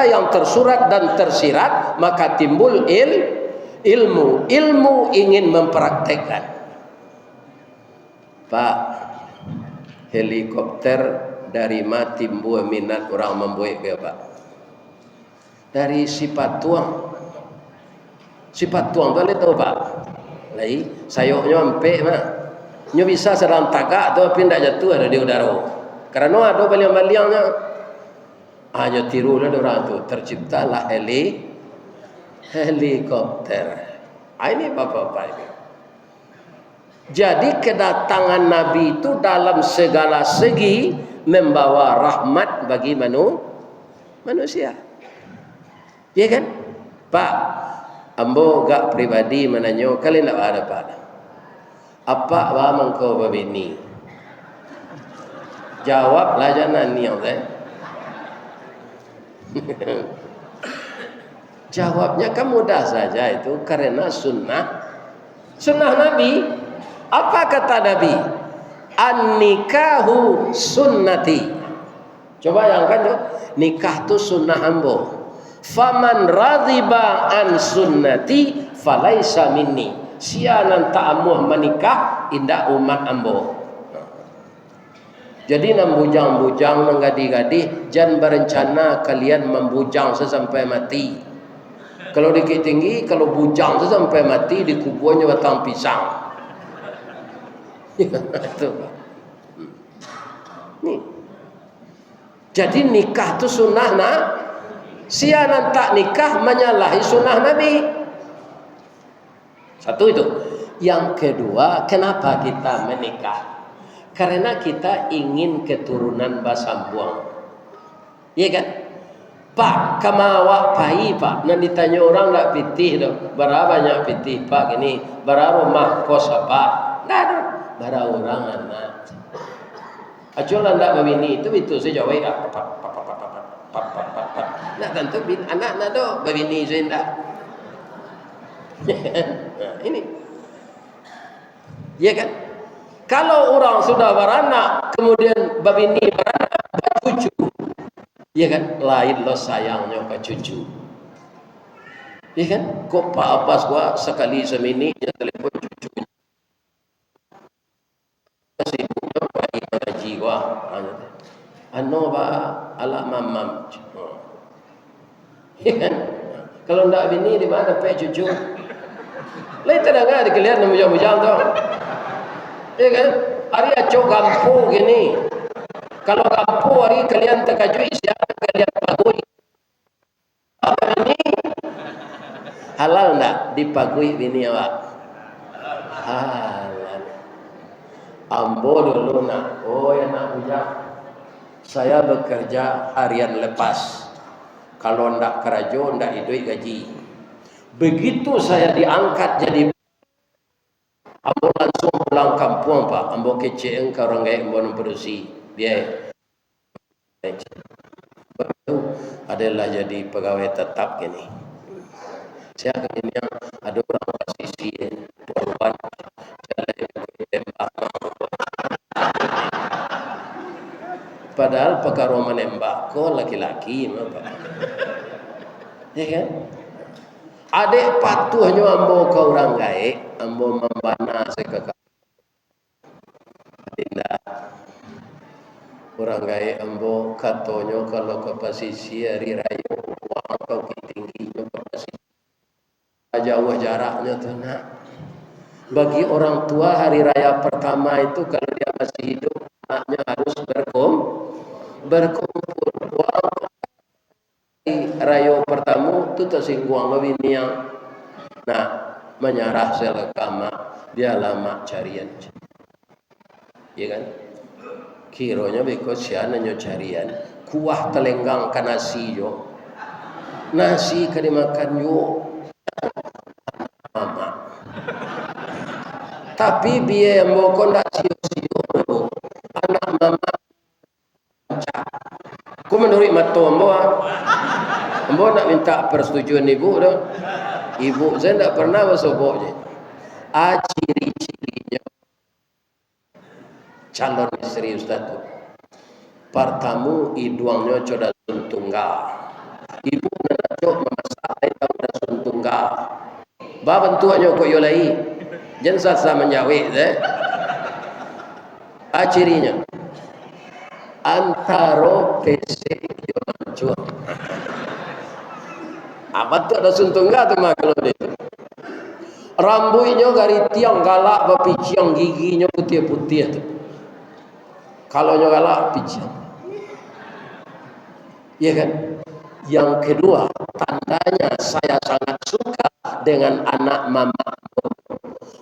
yang tersurat dan tersirat, maka timbul ilmu. Ilmu ingin mempraktekkan. Pak, helikopter dari mana timbul minat orang membuat ke Pak? Dari sifat tuang. Sifat tuang boleh tahu Pak? Lai, sayoknya empek mah. Nyo bisa sedang tagak atau pindah jatuh ada di udara. Karena ada baliang-baliangnya. Hanya tirulah orang itu, terciptalah helikopter. Ini Bapak-bapak ini. Jadi kedatangan Nabi itu dalam segala segi membawa rahmat bagi manusia. Ya kan? Pak, ambo gak pribadi menanyo, kalian tak ada Pak. Apa bang kau babini? Jawablah jangan niat Jawabnya kan mudah saja itu, karena sunnah Nabi. Apa kata Nabi? An-nikahu sunnati. Coba bayangkan tuh, nikah itu sunnah ambo. Faman radhiba an sunnati falaisa minni. Sianan ta'amuh menikah indah umat ambo. Jadi nak bujang-bujang, nak gadih-gadih, jangan berencana kalian membujang sesampai mati. Kalau dikit tinggi, kalau bujang sesampai mati, dikuburnya batang pisang. Itu. Nih. Jadi nikah itu sunnah sianan tak nikah menyalahi sunnah Nabi. Satu itu. Yang kedua, kenapa kita menikah? Karena kita ingin keturunan basambuang. Iya kan? Pak, kamawak pai pak. Nanti ditanya orang nak pitih dah. Berapa banyak pitih pak ini? Berapa rumah kos apa? Nggak ada. Berapa orang anak. Aculah ndak bini itu saya jawab dah. Nak tentu anak nak do bini saya ndak. Ini. Ya kan? Kalau orang sudah beranak, kemudian babini beranak, bercucu, ya kan? Lain lo sayangnya ke cucu, ya kan? Kok Pak Abbas gua sekali semini ya telepon cucu, sibuknya pagi ngaji gua, anu ba ala mamam, ya kan? Kalau ndak bini di mana pe cucu? Lain tidak ada kelihatan mujang-mujang tu. Ya kan? Hari acok gampu gini. Kalau gampu hari kalian terkajui siapa kalian pagui. Apa ini? Halal enggak dipagui bini awak? Halal. Ambo dulu nak. Oh ya nak ujang. Saya bekerja harian lepas. Kalau ndak kerajo ndak idoi gaji. Begitu saya diangkat jadi ambo langsung pulang kampung pak, ambo kece engkau orang gaya ambo memproduksi biaya. Adalah jadi pegawai tetap gini. Saya ini yang ada orang posisi perempuan, padahal perkara menembak kok laki-laki, apa? Ya kan? Adik patuhnya ambo ke orang gaik, ambo membana sekekal. Tidak. Orang gaik ambo katonyo kalau ke posisi hari raya uang kau tingginya ke posisi. Jauh jaraknya tuh nak. Bagi orang tua hari raya pertama itu kalau dia masih hidup, anaknya harus berkumpul. Rayo pertama tu tersinggung bini yang menyerah selekama dia lama carian, ya kan? Kironya beko siananya carian kuah telenggang ke nasi yo, nasi ke dimakan yo, mama. Tapi biaya mau kondak sio anak mama. Ku menurut mato ambo nak minta persetujuan ibu dah. Ibu saya tak pernah bersobok je. Ciri-cirinya calon istri ustaz tu. Pertama iduangnya coda suntunggal. Ibu nak cok memasak tahu dah suntunggal. Ba bentuknya kok yo lai. Jangan sasa menjawab cirinya antara PC yo mancur. Apa tu ada suntunggal tu mah kalau dia. Rambutnya gari tiang galak bapiciang giginya putih-putih tu. Kalau nya galak piciang. Ya kan? Yang kedua, tandanya saya sangat suka dengan anak mama.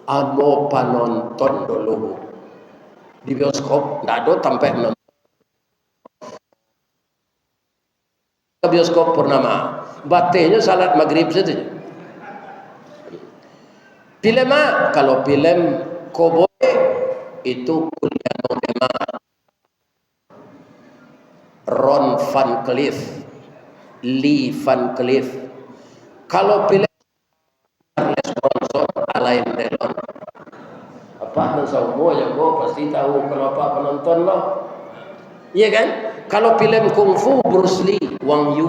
Amo panonton dulu. Di bioskop ndak ada sampai bioskop purnama. Batenya salat maghrib saja. Film kalau film koboi itu kuliah tema Ron Van Cliff, Lee Van Cliff. Kalau film Charles Bronson, Alain Delon. Apa semua yang gua pasti tahu kalau apa penonton loh. Iya kan? Kalau film kungfu Bruce Lee, Wang Yu.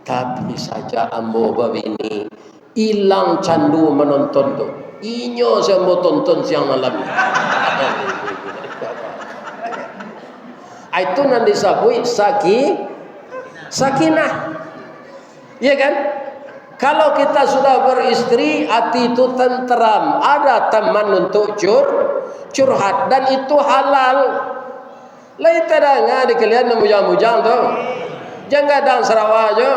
Tapi saja ambo babini hilang candu menonton tu. Inyo saya mau tonton siang malam. Itu nanti disebut sakinah. Iya kan? Kalau kita sudah beristri, hati itu tenteram. Ada teman untuk curhat dan itu halal. Lain terang di kalian mujang-mujang tu. Jangan dang Sarawak je.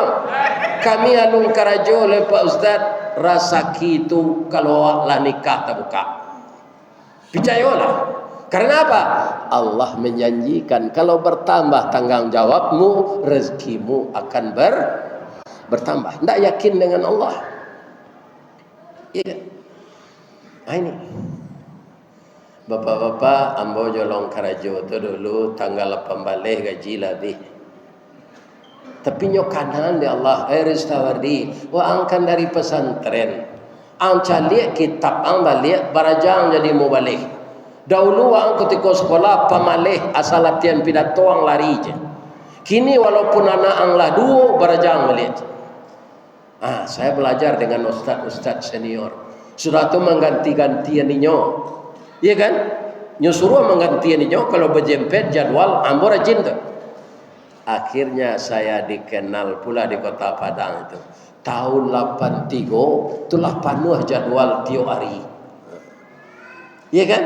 Kami alung karajo oleh Pak Ustaz rasaki itu kalau lah nikah tak buka. Percayalah. Karena apa? Allah menjanjikan kalau bertambah tanggung jawabmu, rezekimu akan bertambah. Tidak yakin dengan Allah. Iya kan? Nah ini. Bapak-bapak, ambo jolong karajo tu dulu tanggal 18 gaji lebih. Tapi nyokanan di Allah, Ristawardi, wa angkan dari pesantren. Ang calik kitab ang balik, barajang jadi mau balik. Dahulu ang ketika sekolah pamalih asal latihan pidato ang lari je. Kini walaupun anak ang ladu, barajang balik. Saya belajar dengan ustaz-ustaz senior. Sudah tu mengganti-gantian ninyo. Iya kan? Nyuruh menggantian ninyo kalau berjempet jadwal ambo rajin tu. Akhirnya saya dikenal pula di Kota Padang itu. Tahun 83 itulah penuh jadwal tiap hari. Iya kan?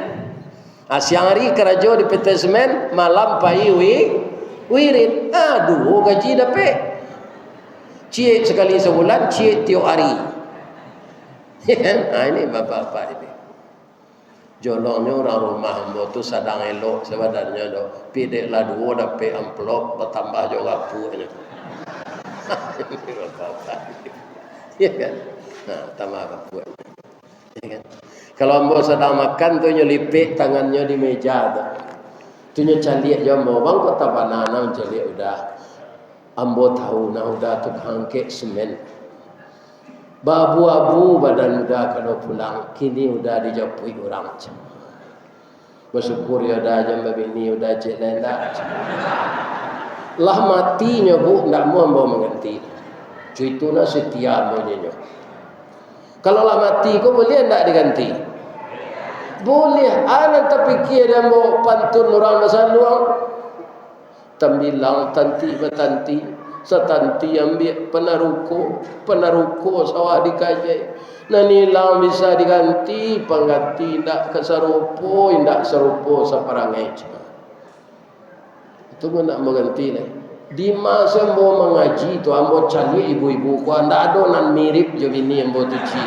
Siang hari kerajo di PT Semen, malam pai wirid. Aduh, gaji dapat. Cik sekali sebulan, cik tiap hari. Ya kan? Ini bapak-bapak ini. Jolongnya orang rumah hamba tu sadang elok sebenarnya do. Pidek lah dua dapat amplop bertambah juga punya. Ya kan? Tambah apa? Ya kan? Kalau hamba sedang makan tu nyelipik tangannya di meja tu. Tu nyaliak jambo bang kota banana nyaliak udah. Hamba tahu nah udah tu hangkek semen. Babu-abu badan udah kalau pulang, kini udah dijapui orang macam. Bersyukur ya dah jam begini udah jalan dah. Lah matinya bu, tak mau mengganti. Itu nak setia bunyinya. Kalau lah mati, kau boleh tak diganti? Boleh. Anak terfikir dia mau pantun orang masa luang. Tambilang tanti bertanti. Setanti ambil penaruko sawah dikajai. Nani lang bisa diganti, pengganti tidak keserupo, tidak serupo seperangai. Itu pun nak mengganti lah. Di masa ambo mengaji tu ambo cari ibu-ibu ku anda adonan mirip je bini ambo tuci.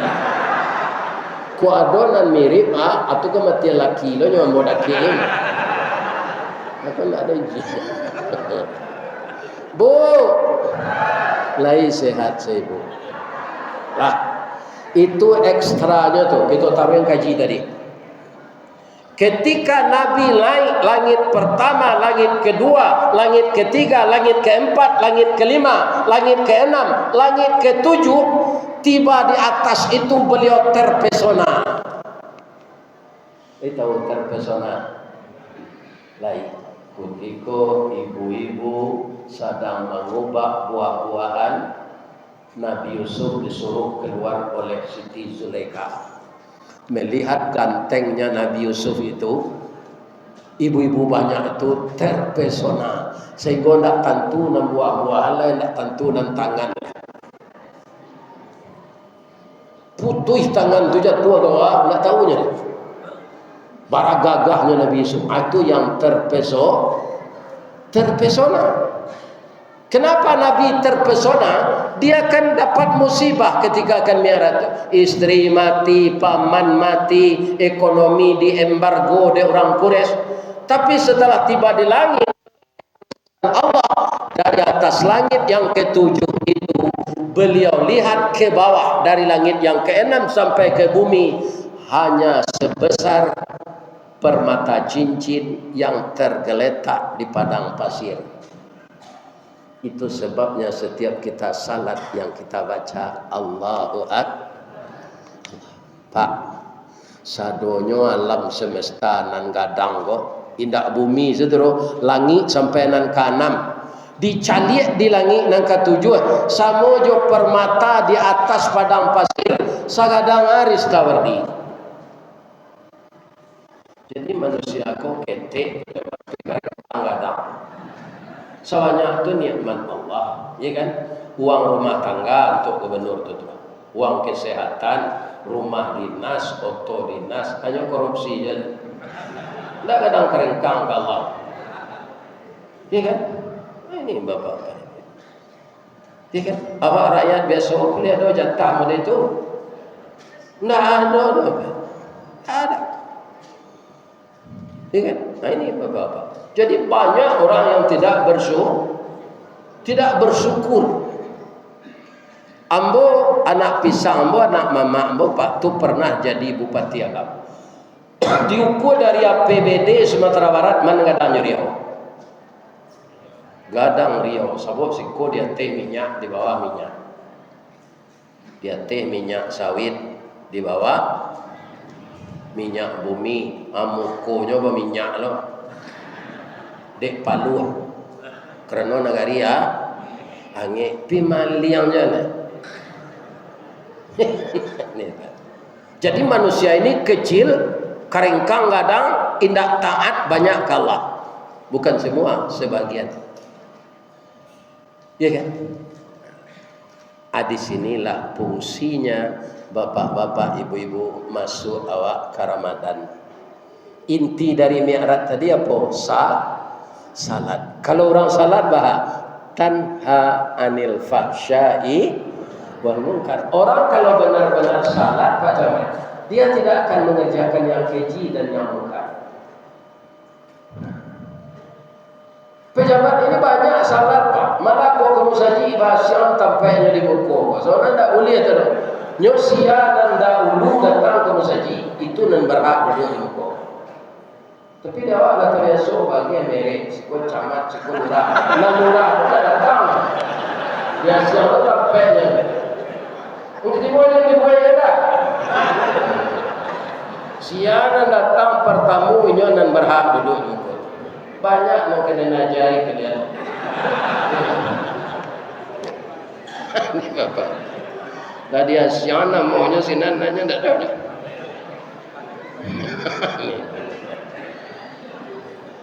Ku adonan mirip atau kematian laki lo nyo ambo daki. Aku nak ada ji. Bu, lai sehat saya bu. Lah, itu ekstranya tuh. Kita tahu yang kaji tadi. Ketika Nabi naik langit pertama, langit kedua, langit ketiga, langit keempat, langit kelima, langit keenam, langit ketujuh, tiba di atas itu beliau terpesona. Tahu terpesona? Lai. Ketika ibu-ibu sedang mengubah buah-buahan, Nabi Yusuf disuruh keluar oleh Siti Zulaikha. Melihat gantengnya Nabi Yusuf itu, ibu-ibu banyak itu terpesona. Sehingga tidak tentu nan buah-buahan lain, tidak tentu nan tangan. Putus tangan tu jatuh doa, tidak tahunya. Bara gagahnya Nabi Yusuf itu yang terpesona. Kenapa Nabi terpesona? Dia akan dapat musibah ketika akan miara. Istri mati, paman mati, ekonomi diembargo oleh orang Quraisy. Tapi setelah tiba di langit Allah, dari atas langit yang ketujuh itu beliau lihat ke bawah, dari langit yang keenam sampai ke bumi hanya sebesar permata cincin yang tergeletak di padang pasir. Itu sebabnya setiap kita salat yang kita baca Allahu Akbar. Pak, sadonyo alam semesta nan gadang ko, indak bumi sedero, langit sampai nan kanam. Dicaliak di langit nan ketujuh, samojo permata di atas padang pasir, sagadang aris tawardi. Jadi manusia kau ketek kadang-kadang. Soalnya itu nikmat Allah, ya kan? Uang rumah tangga untuk gubernur itu, uang kesehatan, rumah dinas, oto dinas, hanya korupsi je. Tidak kadang kerengkang ke Allah, ya kan? Ini bapak, ya kan? Apa rakyat biasa kuliah do jatah model itu? Tidak ada. Ya kan? Nah ini bapak-bapak. Jadi banyak orang yang tidak bersyukur. Ambo anak pisang, ambo anak mama, ambo pak tu pernah jadi bupati Agam. Diukur dari APBD Sumatera Barat mana gadang Riau. Gadang Riau, sabab siko dia teh minyak di bawah minyak. Dia teh minyak sawit di bawah minyak bumi, amuko nyoba minyak lo. Dek Palu. Karena nagaria ange pimaliang jana. Jadi manusia ini kecil, keringkang gadang, indak taat banyak kalah. Bukan semua, sebagian. Ya kan? Di sinilah fungsinya bapak-bapak, ibu-ibu masuk awak ke Ramadan. Inti dari mi'raj tadi apa? Salat. Kalau orang salat tanha anil fahsya'i wal munkar. Orang kalau benar-benar salat Pak Jamal, dia tidak akan mengerjakan yang keji dan yang munkar. Pejabat ini banyak salat Pak, malah kau kamu saja bahasa tampaknya di buku. Soalnya tidak boleh tu. Nyosia dan dahulu datang kamu saja itu nan berhak dia di buku. Tapi dia awak kata biasa bagian merek, sikut camat, sikut murah, murah tidak datang. Biasa tu tampaknya. Untuk dibuat dah. Siaran datang pertamu ini nan berhak duduk juga. Banyak yang kena najari kalian. Ini bapak. Tadi siaran maunya sinan nanya tak ada.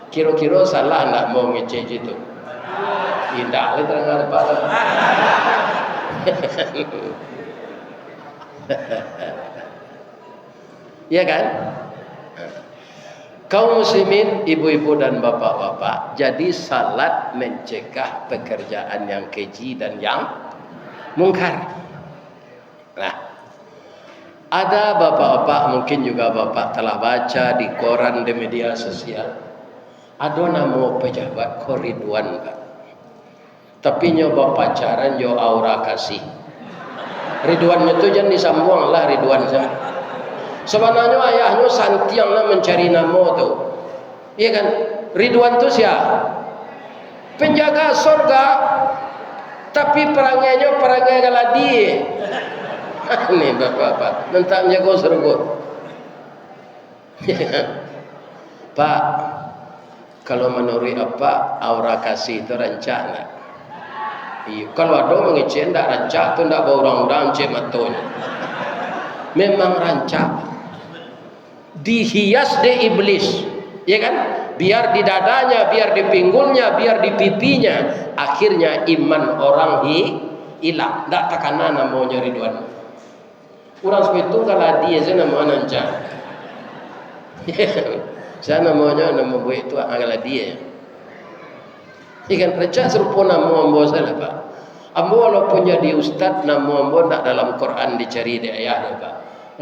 Kira-kira salah nak mau ngecek itu. Tidak, terang apa. Ya kan? Kaum muslimin, ibu-ibu dan bapak-bapak, jadi salat mencegah pekerjaan yang keji dan yang mungkar. Nah, ada bapak-bapak, mungkin juga bapak telah baca di koran, di media sosial, ada nama pejabat Ridwan Pak. Tapi nyoba pacaran yo aura kasih. Ridwan itu jangan disambung lah Ridwan saja. Sebenarnya ayahnya Santiang lah mencari nama tu. Iya kan? Ridwan tu siapa? Penjaga surga. Tapi perangainya perangai galadi. Ini bapak-bapak. Nanti menjaga surga. Pak, kalau menurut apa aura kasih itu rancak. Kalau ada mengecek tak rancak tu tak berurang-urang cek matonya. Memang rancak. Dihias de iblis, ya kan? Biar di dadanya, biar di pinggulnya, biar di pipinya. Akhirnya iman orang hilang. Tak takana namanya Ridwan. Orang seperti itu kalau dia saya nama nanca. Saya namanya nama buat itu adalah dia. Ikan rancak serupa nama ambo saya Pak. Ambo walaupun jadi ustaz, nama ambo tak dalam Quran dicari di ayat dia Pak.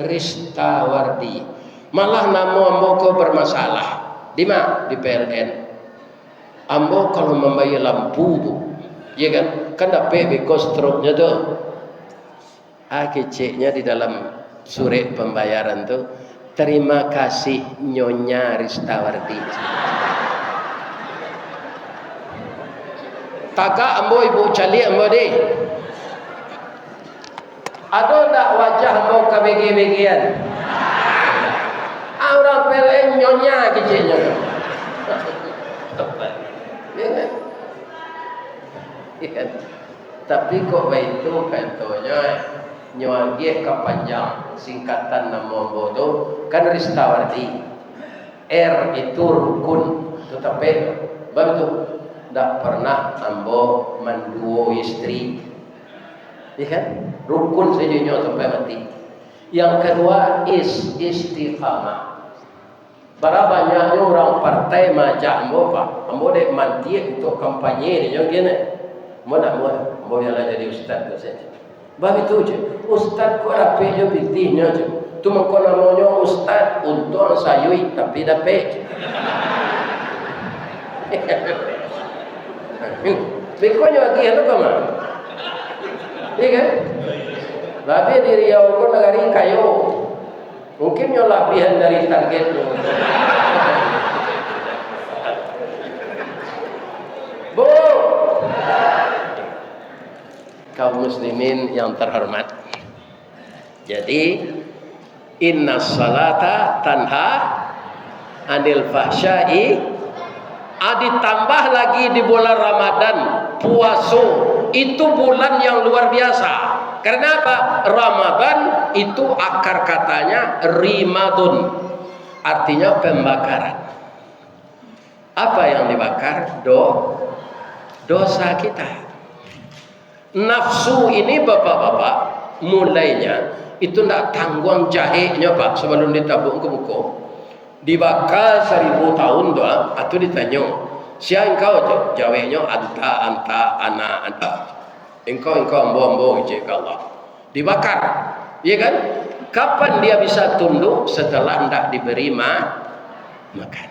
Ristawardi. Malah nama ambo kau bermasalah. Di mana? Di PLN. Ambo kalau membayar lampu tu, ya kan tak pay because stroke-nya tu. Keceknya di dalam surat pembayaran tu, terima kasih Nyonya Ristawardi. Tagak ambo ibu cali ambo deh. Ada tak wajah ambo kebegi-begian? Orang PLN nyonya kecilnya. Ya kan? Ya kan? Tapi kok begitu contohnya nyonya kepanjang singkatan nama ambo tu kan Ristawardi. R itu rukun, tetapi betul. Tak pernah ambo menduo istri. Ya kan? Rukun saja sampai mati. Yang kedua istiqamah. Berapa banyaknya orang partai majak ambo Pak. Ambo dek manti untuk kampanye ni yang gini. Ambo nak ambo yang jadi ustaz tu saja. Bah itu je. Ustaz ko rapi je pitihnya je. Tu mengko namanya ustaz untung sayui tapi dapat. Bekonya lagi itu kemana? Iya kan? Tapi di Riau pun negari kayu. Mungkin nyo labihan dari target lo. Bu, kaum muslimin yang terhormat. Jadi inna salata tanha anil fahsyai. Ditambah lagi di bulan Ramadan puasa itu bulan yang luar biasa. Karena apa? Ramadan itu akar katanya rimadun, artinya pembakaran. Apa yang dibakar? Dosa kita. Nafsu ini bapak-bapak mulainya itu tidak tanggung jahenya pak sebelum ditabung ke buku. Dibakar 1000 tahun doa atau ditanya siapa engkau jawabnya anta ana engkau ambo cek Allah dibakar ya kan. Kapan dia bisa tunduk? Setelah hendak diberi makan.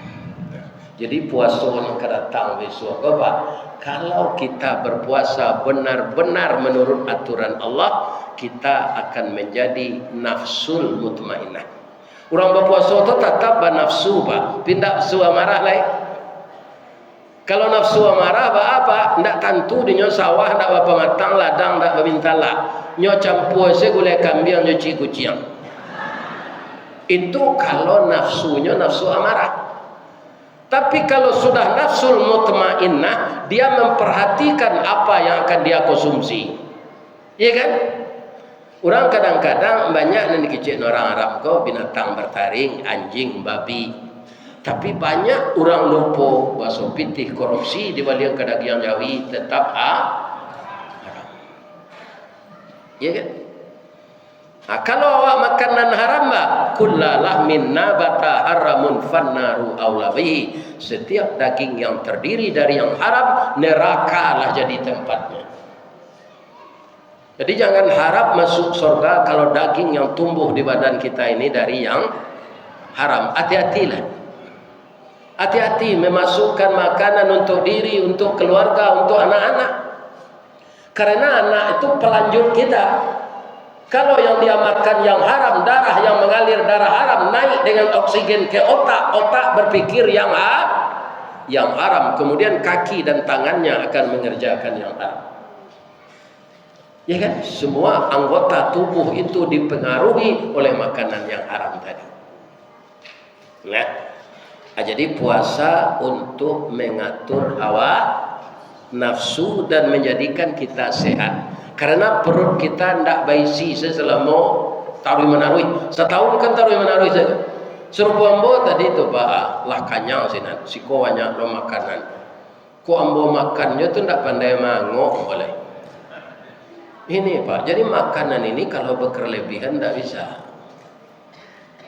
Jadi puasa yang kedatang besok Bapak, kalau kita berpuasa benar-benar menurut aturan Allah, kita akan menjadi nafsul mutmainnah. Orang berpuasa itu tetap bernafsu pak, pindah nafsu amarah lain. Kalau nafsu amarah apa? Ndak tentu di nyo sawah, ndak apa matang ladang, ndak bintala. Nyo campur se gulai kambing, nyo kucing. Itu kalau nafsunya nafsu amarah. Tapi kalau sudah nafsul mutmainnah, dia memperhatikan apa yang akan dia konsumsi. Iya kan? Orang kadang-kadang banyak yang dikecil orang Arab kau binatang bertaring, anjing, babi. Tapi banyak orang lupa bahasa pitih korupsi di balik kedagian Jawi tetap haram. Ya kan? Nah, kalau awak makanan haram kullalah min nabata haramun fannaru aulawi. Setiap daging yang terdiri dari yang haram, neraka lah jadi tempatnya. Jadi jangan harap masuk surga kalau daging yang tumbuh di badan kita ini dari yang haram. Hati-hatilah. Hati-hati memasukkan makanan untuk diri, untuk keluarga, untuk anak-anak. Karena anak itu pelanjut kita. Kalau yang dia makan yang haram, darah yang mengalir darah haram naik dengan oksigen ke otak, otak berpikir yang haram. Kemudian kaki dan tangannya akan mengerjakan yang haram. Ya kan? Semua anggota tubuh itu dipengaruhi oleh makanan yang haram tadi. Nah, jadi puasa untuk mengatur hawa nafsu dan menjadikan kita sehat. Karena perut kita tidak baisi selama taruh menarui. Setahun kan taruh menarui saja. Serupa ambo tadi itu pak, lah kanyang sinan. Siko banyak lo makanan. Ko ambo makannya tu tidak pandai mangok boleh. Ini pak, jadi makanan ini kalau berkelebihan tidak bisa.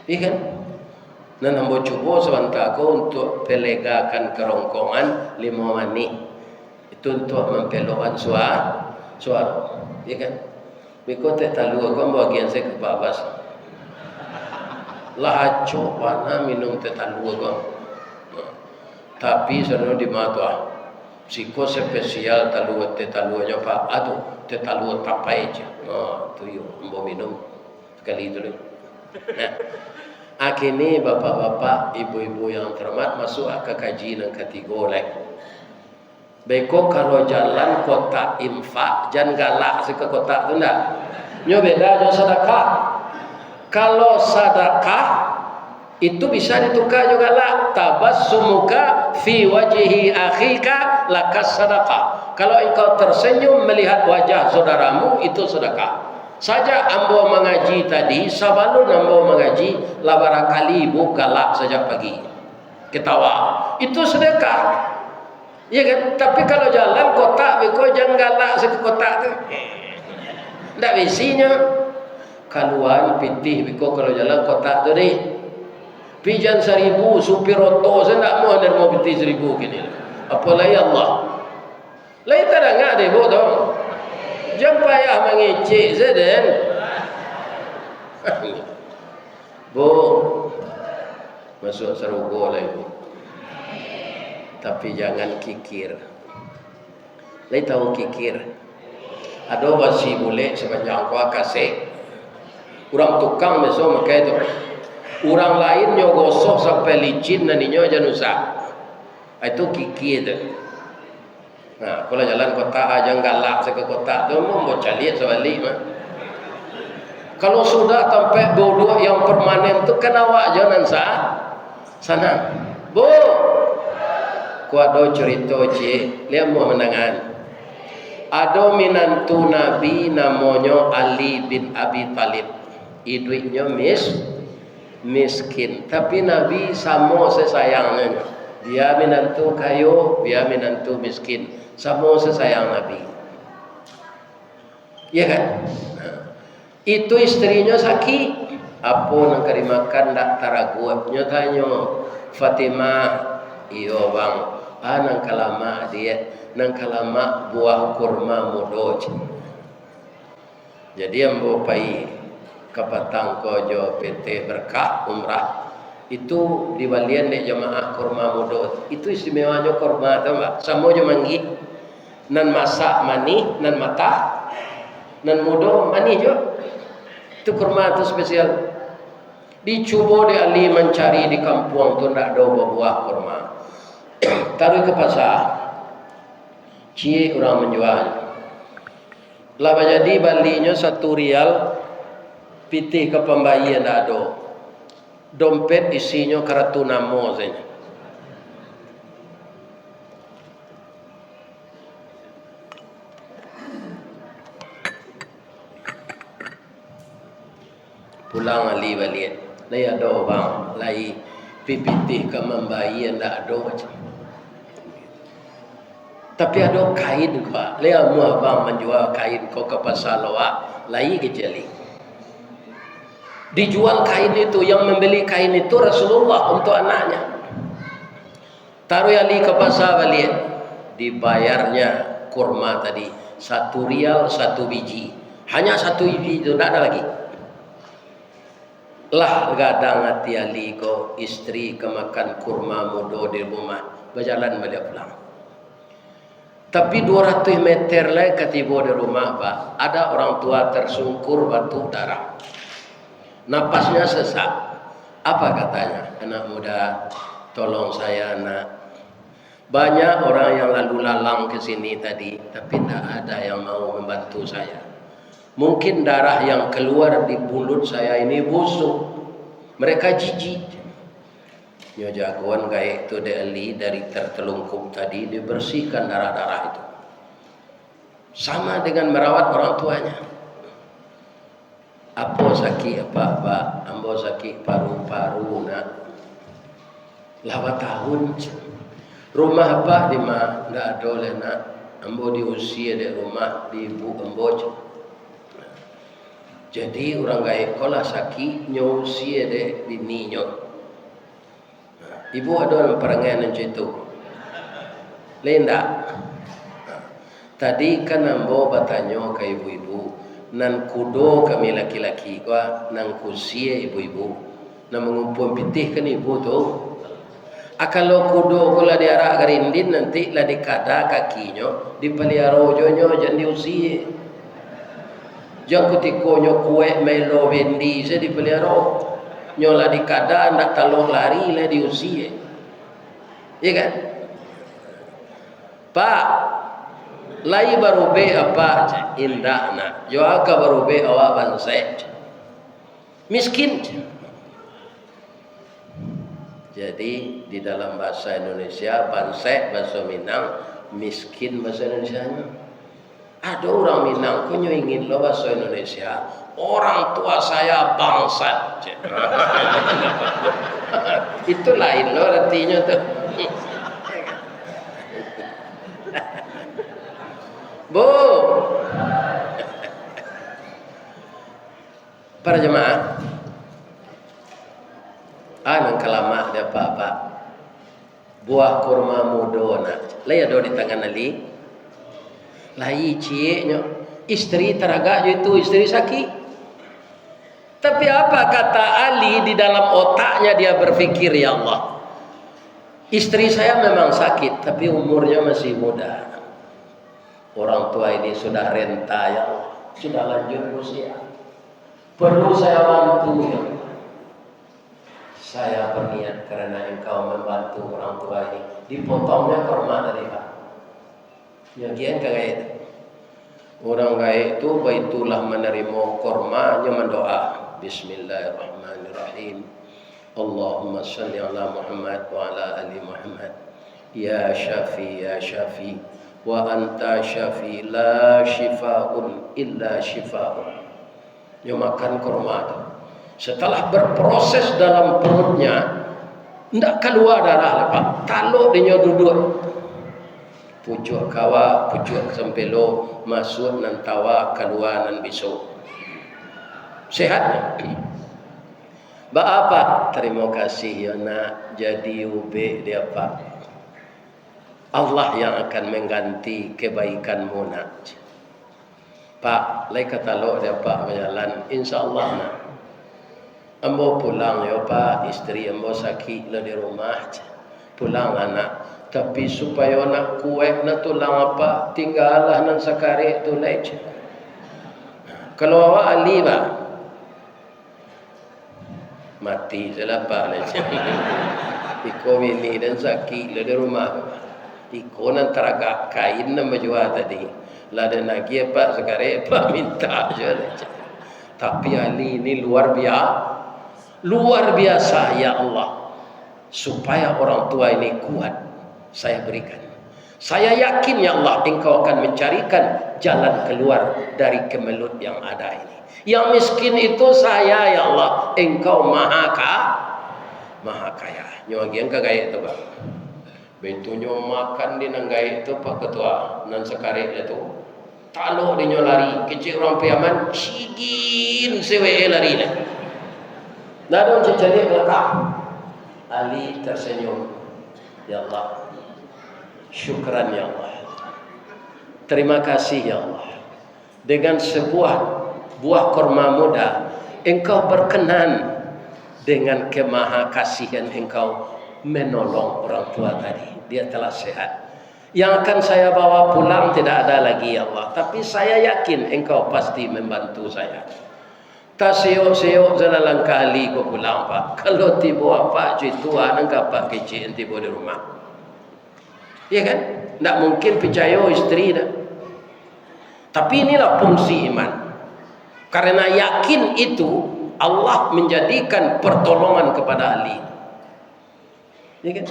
Iya kan? Dan ambo coba sebentar ko untuk pelegakan kerongkongan 5 menit. Itu untuk mempelokan suara. Iya kan? Biko tak tahu aku bagian saya ke babas. Lah coba na minum tak tahu aku. Tapi sebenarnya di mata psiko spesial talunya pak. Aduh, talu tapai aja. Tu yo, mau minum sekali itu. Nah, akhirnya bapak-bapak, ibu-ibu yang terhormat masuk ke kaji yang ketiga lagi. Beko kalau jalan kota infak, jangan galak ke kota itu enggak. Nyo beda nyo sedekah. Kalau sedekah itu bisa ditukar juga lah. Tabassumuka fi wajhi akhika lakas sedekah. Kalau engkau tersenyum melihat wajah saudaramu itu sedekah. Saja ambo mengaji tadi, sebelum ambo mengaji, lah barangkali ibu galak sejak pagi. Ketawa. Itu sedekah. Ya kan? Tapi kalau jalan kotak, beko jangan galak ke kotak tu. Tak bisinya. Kaluan pitih beko kalau jalan kotak tu ni. Pijan 1000 supir oto saya tak mau ada mau pitih 1000 kini. Apalagi Allah. Lain tak ada ngak deh bok dong. Jangan payah mengecek saya dan. Bu, masuk serugo lah ibu. Tapi jangan kikir. Lai tahu kikir. Ada wasi boleh sepanjang kau kasih. Orang tukang besok makai tu. Orang lain nyo gosok sampai licin naninya aja nusa. Itu kikir tu. Nah, kalau jalan kota aja galak ke kota tu mau cari sebalik mah. Kalau sudah sampai bodoh yang permanen tu kan awak jangan sana. Bu, kuado cerita cik, lihat mau menangan. Ada minantu Nabi namanya Ali bin Abi Talib. Iduitnya miskin, tapi Nabi sama sesayangnya. Dia minantu kayu, dia minantu miskin, sama sesayang Nabi. Ya kan? Itu istrinya sakit. Apa nak kari makan tak taragut. Nyatanya Fatimah, iyo bang, nang kalama dia, nang kalama buah kurma mudo. Jadi ambo pai kapatang kojo PT Berkah Umrah itu di balian dek jamaah kurma mudo. Itu istimewanya kurma tu mbak. Samo jo manggi, nan masak mani, nan mata, nan mudo mani jo. Itu kurma itu spesial. Dicuba di Ali mencari di kampung tu ndak ada buah kurma. Taruh ke pasar. Cie orang menjual. Lama jadi balinya 1 rial, pitih ke pembayi ndak ada. Dompet isinya kartu namo saja. Pulang Ali balik. Lai ada bang, lai pipitih ke membayi ndak ada macam. Tapi ada kain pak. Lai amu abang menjual kain kau ke pasar lawak, lai kecili. Dijual kain itu, yang membeli kain itu Rasulullah untuk anaknya. Taruh Ali ke pasar balik, dibayarnya kurma tadi 1 rial 1 biji. Hanya 1 biji itu, tidak ada lagi. Lah gadang hati Ali ko istri ke makan kurma mudo di rumah, berjalan balik pulang. Tapi 200 meter lagi ketiba di rumah pak, ada orang tua tersungkur batuk darah, napasnya sesak. Apa katanya? Anak muda, tolong saya nak. Banyak orang yang lalu lalang ke sini tadi, tapi tidak ada yang mau membantu saya. Mungkin darah yang keluar di mulut saya ini busuk. Mereka jijik. Nyo jagoan kayak itu Ali dari tertelungkup tadi dibersihkan darah-darah itu. Sama dengan merawat orang tuanya. Apa sakit apa? Ambo sakit paru-paru nak. 8 tahun. Rumah apa di mana? Ndak ada le nak. Ambo diusia di rumah di ibu ambo. Jadi orang gaib kolah sakit nyusia deh bininya. Ibu ada perangai macam itu. Lain tak? Tadi kan ambo bertanya ke ibu-ibu, nan kudo kami laki-laki kau, nan kusia ibu-ibu, nan mengumpul pitih kan ibu tu. Kalau kudo kalau diarak garindin nanti lah dikada kakinya, dipelihara ojonya jangan diusia. Jangan kutikonyo kue melo bendi saya dipelihara. Nyola dikada nak talong lari lah diusia. Iya kan? Pak, lai baru be apa indah nak. Yo aka baru be awak bansai. Miskin. Jadi di dalam bahasa Indonesia bansai bahasa Minang, miskin bahasa Indonesianya. Ada orang Minang punya ingin lo bahasa Indonesia, orang tua saya bangsat. Itu lain lo artinya tuh. Bu, para jemaah, nang kalama ada apa-apa. Buah kurma mudo nak, lay ada di tangan Ali. Lai cieknya istri teraga itu istri sakit. Tapi Tapi apa kata Ali di dalam otaknya? Dia berpikir, ya Allah, istri saya memang sakit, tapi umurnya masih muda. Orang tua ini sudah renta, ya Allah, sudah lanjut usia. Perlu saya bantu, ya Allah. Saya berniat karena engkau membantu orang tua ini. Dipotongnya korma dari Pak. Ya kian kagak. Orang kaya itu baitulah menerima kormanya mendoa. Bismillahirrahmanirrahim. Allahumma salli ala Muhammad wa ala ali Muhammad. Ya Syafi, ya Syafi. Wa anta Syafi, la shifa'un illa shifa'un. Dia makan korma itu. Setelah berproses dalam perutnya, tidak keluar darah, Pak. Taluk dia duduk. Pucuk kawa, pucuk sempelo, masuk nan tawa, keluar nan besok. Sehat. Apa? Terima kasih ya nak, jadi ube dia Pak. Allah yang akan mengganti kebaikanmu nak. Pak, lai kata lo dia Pak berjalan, insya-Allah nak. Ambo pulang ya Pak, istri ambo sakit lah di rumah. Pulang anak, tapi supaya nak kuat nak tulang apa, tinggallah nan sakari tu lej. Kalau awak Ali Pak, mati selapa lej. Iko ini dan sakit lah di rumah. Iko nan teragak kain nama jual tadi. Lada lagi Pak sakari Pak minta je lej. Tapi Ali ini luar biasa ya Allah, supaya orang tua ini kuat saya berikan. Saya yakin ya Allah, engkau akan mencarikan jalan keluar dari kemelut yang ada ini. Yang miskin itu saya ya Allah, engkau maha kaya. Nyogian kagaya itu Pak. Betunya makan di nanggai itu Pak Ketua nan sekare itu. Talo di nyolari kecil orang piaman cigin sewe lari lah. Lalu cecali belakang. Ali tersenyum. Ya Allah, syukran ya Allah. Terima kasih ya Allah. Dengan sebuah buah korma muda, engkau berkenan dengan kemahakasihan engkau menolong orang tua tadi. Dia telah sehat. Yang akan saya bawa pulang tidak ada lagi ya Allah. Tapi saya yakin engkau pasti membantu saya. Tak seok-seok jalan kali kau pulang Pak. Kalau tiba apa cuy tua nangkap Pak kecil tiba di rumah. Ya kan? Tak mungkin percaya istri dah. Tapi inilah fungsi iman. Karena yakin itu Allah menjadikan pertolongan kepada Ali. Ya kan?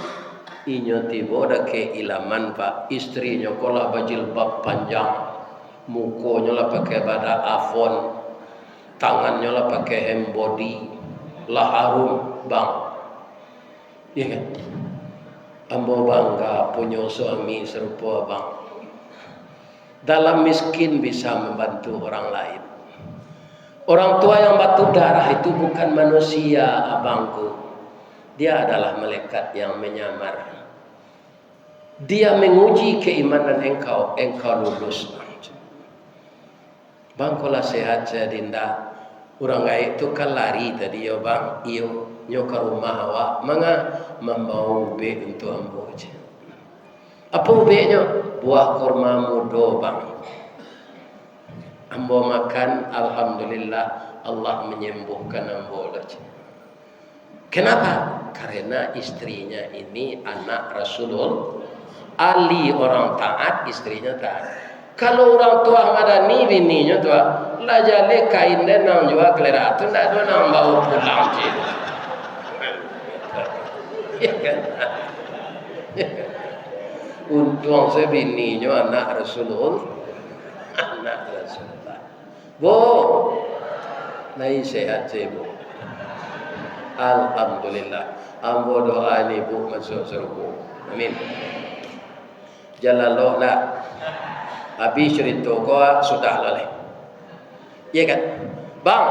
Inyo tiba dah ke ilaman Pak. Istrinya kolah bajilbab panjang. Mukonya lah pakai bada afon. Tangannya lah pakai hem body, lah harum bang, ya kan? Ambo bangga punya suami serupa bang. Dalam miskin bisa membantu orang lain. Orang tua yang batu darah itu bukan manusia abangku. Dia adalah malaikat yang menyamar. Dia menguji keimanan engkau lulus. Bang kalau sehat saya dinda. Orang gaya itu kan lari tadi ya bang. Iyo nyoka rumah awak. Manga membawa ube untuk ambo je. Apa ubenya? Buah korma mudo bang. Ambo makan. Alhamdulillah Allah menyembuhkan ambo je. Kenapa? Karena istrinya ini anak Rasulullah. Ali orang taat, istrinya taat. Kalau orang tua ada ni bininya tua, lah jale kain dan nang jual kelera tu ndak ada nang bawa pulang je. Ya kan? Untung saya bininya anak Rasulullah, Bu, naik sehat saya bu. Alhamdulillah. Ambo doa ni bu masuk surga. Amin. Jalan lo lah. Habis cerita kau sudah lalai. Ya kan? Bang,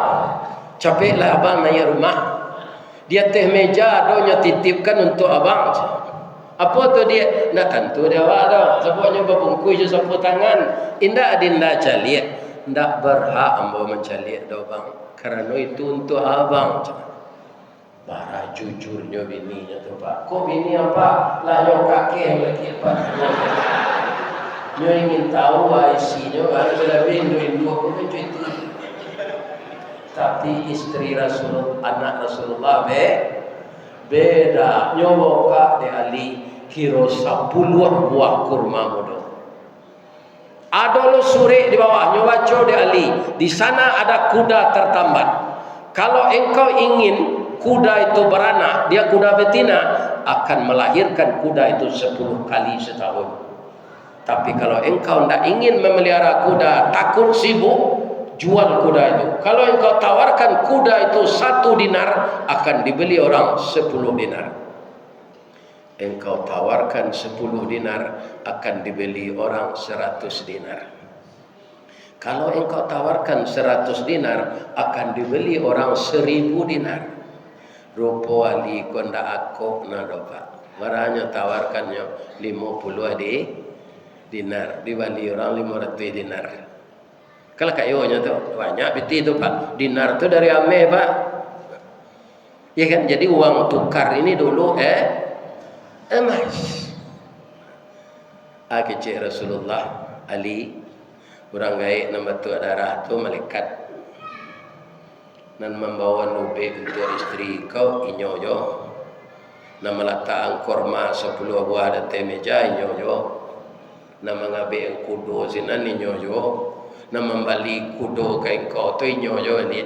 capeklah abang naik rumah. Dia teh meja donya titipkan untuk abang. Apa tu dia? Nak tentu dia ada. Sebabnya berbungkus je sapu tangan. Indah adinda caliat. Ndak berhak ambo mencaliat do bang. Karena itu untuk abang. Bara jujurnya bininya tu Pak. Kok bini apa? Lah yo kakek lagi Pak. Nyo ingin tahu isinya, harus lebih Indo itu. Tapi istri Rasulullah, anak Rasulullah beda. Nyo boka de Ali kiro 10 buah kurma mudo. Ada lo suri di bawah nyo baca de Ali. Di sana ada kuda tertambat. Kalau engkau ingin kuda itu beranak, dia kuda betina, akan melahirkan kuda itu 10 kali setahun. Tapi kalau engkau tidak ingin memelihara kuda, takut sibuk, jual kuda itu. Kalau engkau tawarkan kuda itu 1 dinar, akan dibeli orang 10 dinar. Engkau tawarkan 10 dinar, akan dibeli orang 100 dinar. Kalau engkau tawarkan 100 dinar, akan dibeli orang 1000 dinar. Rupo Ali konda aku nadopa. Marahnya tawarkannya 50 dinar, dibali orang 500 dinar. Kalau kayaknya tu banyak beti tu Pak. Dinar tu dari ame Pak. Ya kan, jadi uang tukar ini dulu emas. Kecil Rasulullah Ali orang gaib nama tu darah tu malaikat dan membawa nube untuk istri kau inyoyo. Nama letak korma 10 buah dan meja inyoyo. Nama ngabe kudo sinan inyoyo. Nama membali kudo ke engkau tu inyoyo ni.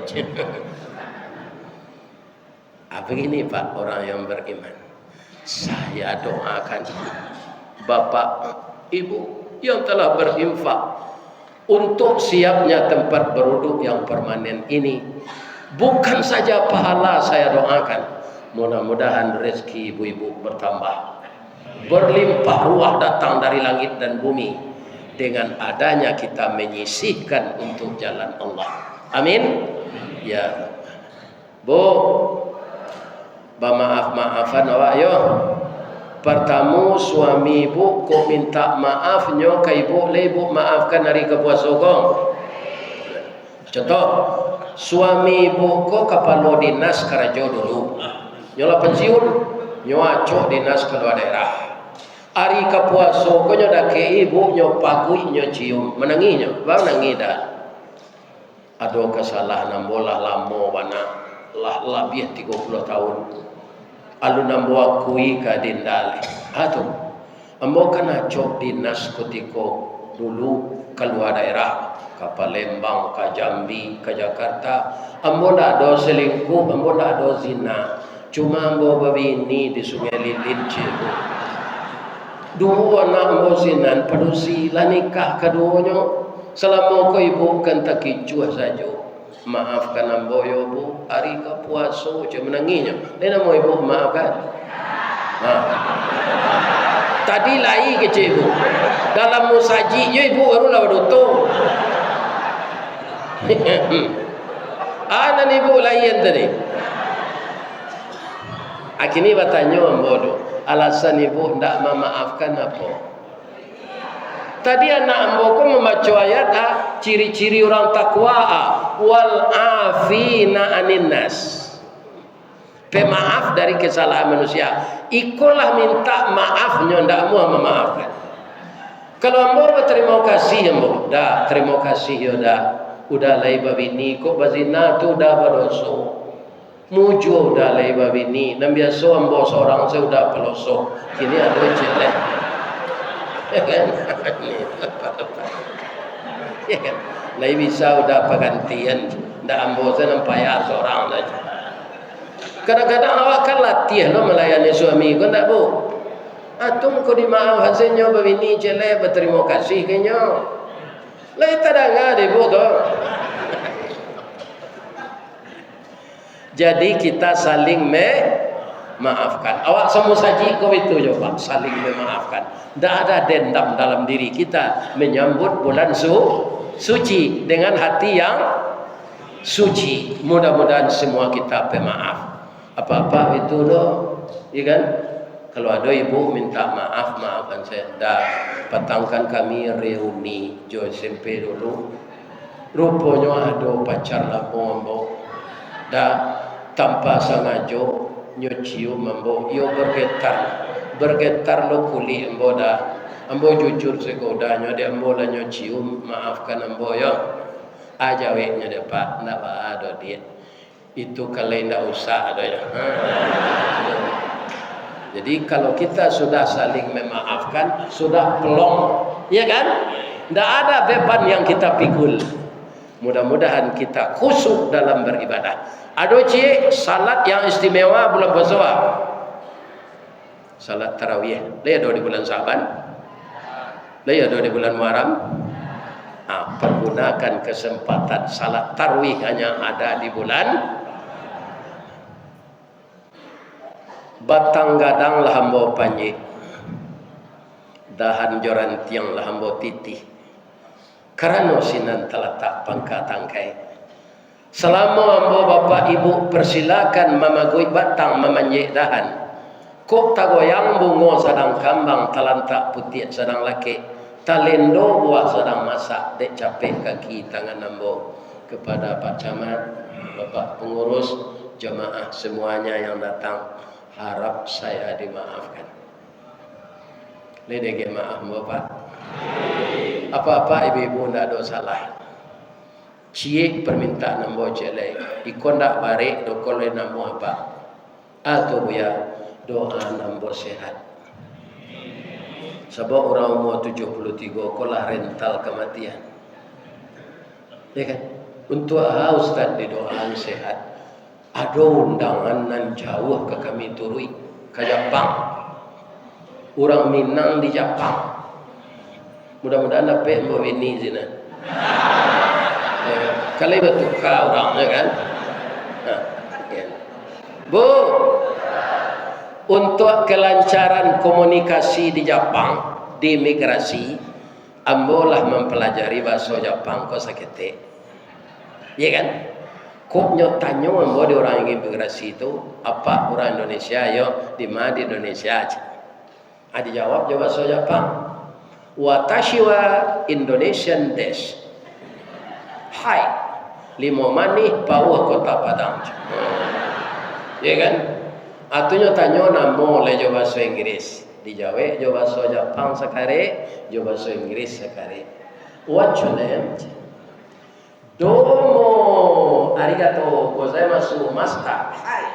Begini Pak, orang yang beriman. Saya doakan Bapak, Ibu yang telah berinfak untuk siapnya tempat beruduk yang permanen ini. Bukan saja pahala saya doakan, mudah-mudahan rezeki ibu-ibu bertambah, berlimpah ruah datang dari langit dan bumi dengan adanya kita menyisihkan untuk jalan Allah. Amin. Ya Bu, maaf-maafan awak yo. Pertama suami ibu kau minta maaf nyo ke ibu, ibu maafkan hari kepuasa gong. Contoh, suami ibu kau kapalo dinas Karajo dulu, nyola pensiun, nyo acok dinas keluar daerah. Hari kepuasa kau nyo dah ke ibu nyo pagui nyo cium, menangi nyo, bang nangi dah. Ada kesalahan nambolah lamo bana, lah lebih 30 tahun. Alu nambo akui ka dindale. Atu, ambo kana cok dinas kutiko dulu keluar daerah, ke Palembang, ke Jambi, ke Jakarta. Ambo ndak ada selingkuh, ambo ndak ada zina. Cuma ambo babini di Sungai Lilin cibu. Dua anak ambo sinan padusi lah nikah keduanya. Selama ko ibu kan takicua saja. Maafkan ambo yo Bu, hari kepuasa je menanginya. Lena mau ibu maafkan. Tadi lai kecil ibu. Dalam musaji yo ibu baru lah beruntung. Anak ibu lain tadi. Akhirnya bertanya ambo do, alasan ibu ndak memaafkan apa? Tadi anak ambo ko membaca ayat ciri-ciri orang takwa wal afina anin nas. Pemaaf dari kesalahan manusia. Ikulah minta maafnya ndak mau memaafkan. Kalau ambo berterima kasih ambo, dah terima kasih ya dah. Udah lai babini kok bazina tu dah berdosa. Mujo udah lai babini, dan biasa ambo seorang saya udah pelosok. Kini ada jelek. Ya kan? Ya kan? Lai bisa udah pergantian, ndak ambo saya nampak ya seorang aja. Kadang-kadang awak kan latih lo melayani suami kau ndak Bu? Atung kau dimaafkan senyo babini jelek berterima kasih kenyo. Lai tadanga de Bu tu. Jadi kita saling maafkan. Awak semua saji kau itu coba saling memaafkan. Tidak ada dendam dalam diri kita menyambut bulan suci dengan hati yang suci. Mudah-mudahan semua kita pemaaf. Apa-apa itu loh, ya kan? Kalau ada ibu minta maaf, maafkan saya. Dah petangkan kami reuni jo SMP dulu. Rupanya ada pacar lama ambo. dah tanpa sengaja nyo cium ambo yo bergetar lo kuli ambo dah ambo jujur segodanya dia ambo lah nyo cium maafkan ambo yo aja we nya depak ndak ada dia itu kalau ndak usah ada ya. Jadi kalau kita sudah saling memaafkan sudah pelong ya kan, ndak ada beban yang kita pikul. Mudah-mudahan kita khusyuk dalam beribadah. Ado cie salat yang istimewa bulan puasa. Salat tarawih. Laya di bulan Syaban. Laya di bulan Muharram. Pergunakan kesempatan salat tarawih hanya ada di bulan batang gadang lah hambo panji. Dahan joran tiang lah hambo titih. Karena sinan teletak pangkat tangkai. Selama ambo bapak ibu persilakan mamagui batang memanjik dahan. Kok tagoyang bungo sedang kambang talantak putih sedang laki. Talendo buah sedang masak. Dek capek kaki tangan ambo. Kepada Pak Camat, Bapak pengurus, jemaah semuanya yang datang. Harap saya dimaafkan. Ledege maaf Bapak. Apa-apa ibu-ibu tidak ada salah. Cie permintaan nambo celai. Ikon tak barik dokole nambo apa? Atau ya doa nambo sehat. Sebab orang umur 73 kolah rental kematian. Ya kan? Untuk Ustaz di doaan sehat. Ada undangan nan jauh ke kami turui ke Jepang. Orang Minang di Jepang. Mudah-mudahan dapat mbak Winnie zina. Kalau betul kau orang ya kan. Ya. Bu, untuk kelancaran komunikasi di Jepang di imigrasi, ambolah mempelajari bahasa Jepang kau sakit. Ya kan? Kok nyotanya ambo di orang imigrasi itu apa orang Indonesia yo di mana di Indonesia aja. Dijawab bahasa Jepang. Watashi wa Indonesian desu. Hai, limo mani bawah kota Padang. Ya kan? Atunya tanya namo le jo bahasa Inggris. Dijawab jo bahasa Jepang sekali, jo bahasa Inggris sekali. What's your name? Domo arigatou gozaimasu master. Hai.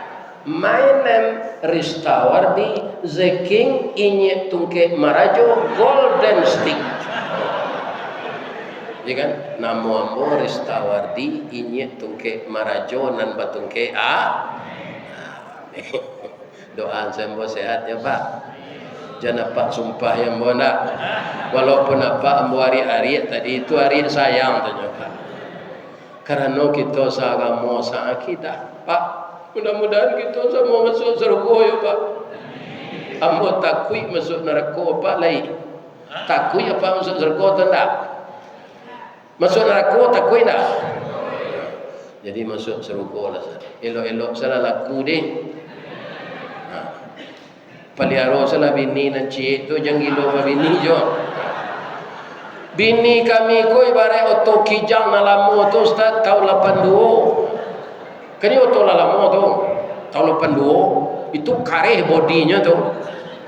My name Ristawardi the King Inye Tungke Marajo Golden Stick. Ya kan? Namo ambo Ristawardi Inye Tungke Marajo nan batungke a. Doa sembo sehat ya Pak. Jangan Pak sumpah yang bona. Walaupun apa ambo hari-hari tadi itu hari sayang tanya Pak. Karena kita sagamo sa akidah Pak. Mudah-mudahan kita semua masuk surga ya Pak. Ambo takui masuk neraka Pak lain. Takui apa masuk surga tidak? Masuk neraka takui tidak? Jadi masuk surga lah. Elok-elok salah laku deh. Paliaro salah bini dan cik tu jangan gilo bini jo. Bini kami ko ibarat oto kijang na lamo tu Ustaz tahun 82. Kani oto lama tu tahun 82 itu kareh bodinya tu.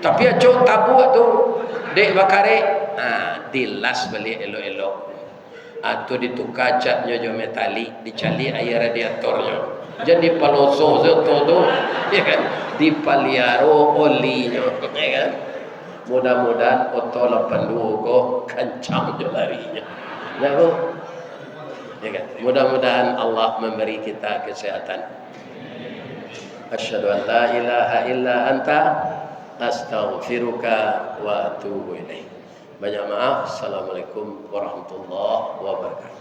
Tapi acok tabu tu dek bakare dilas balik elok-elok. Atau ditukar catnya jo metalik, dicali air radiatornya. Jadi paloso tu ya kan? Dipaliaro olinya ya kan? Mudah-mudahan oto 82 kok kencang jo larinya. Ya Bu. Ya kan? Mudah-mudahan Allah memberi kita kesehatan. Asyhadu an la ilaha illa anta astaghfiruka wa atubu ilaik. Banyak maaf. Assalamualaikum warahmatullahi wabarakatuh.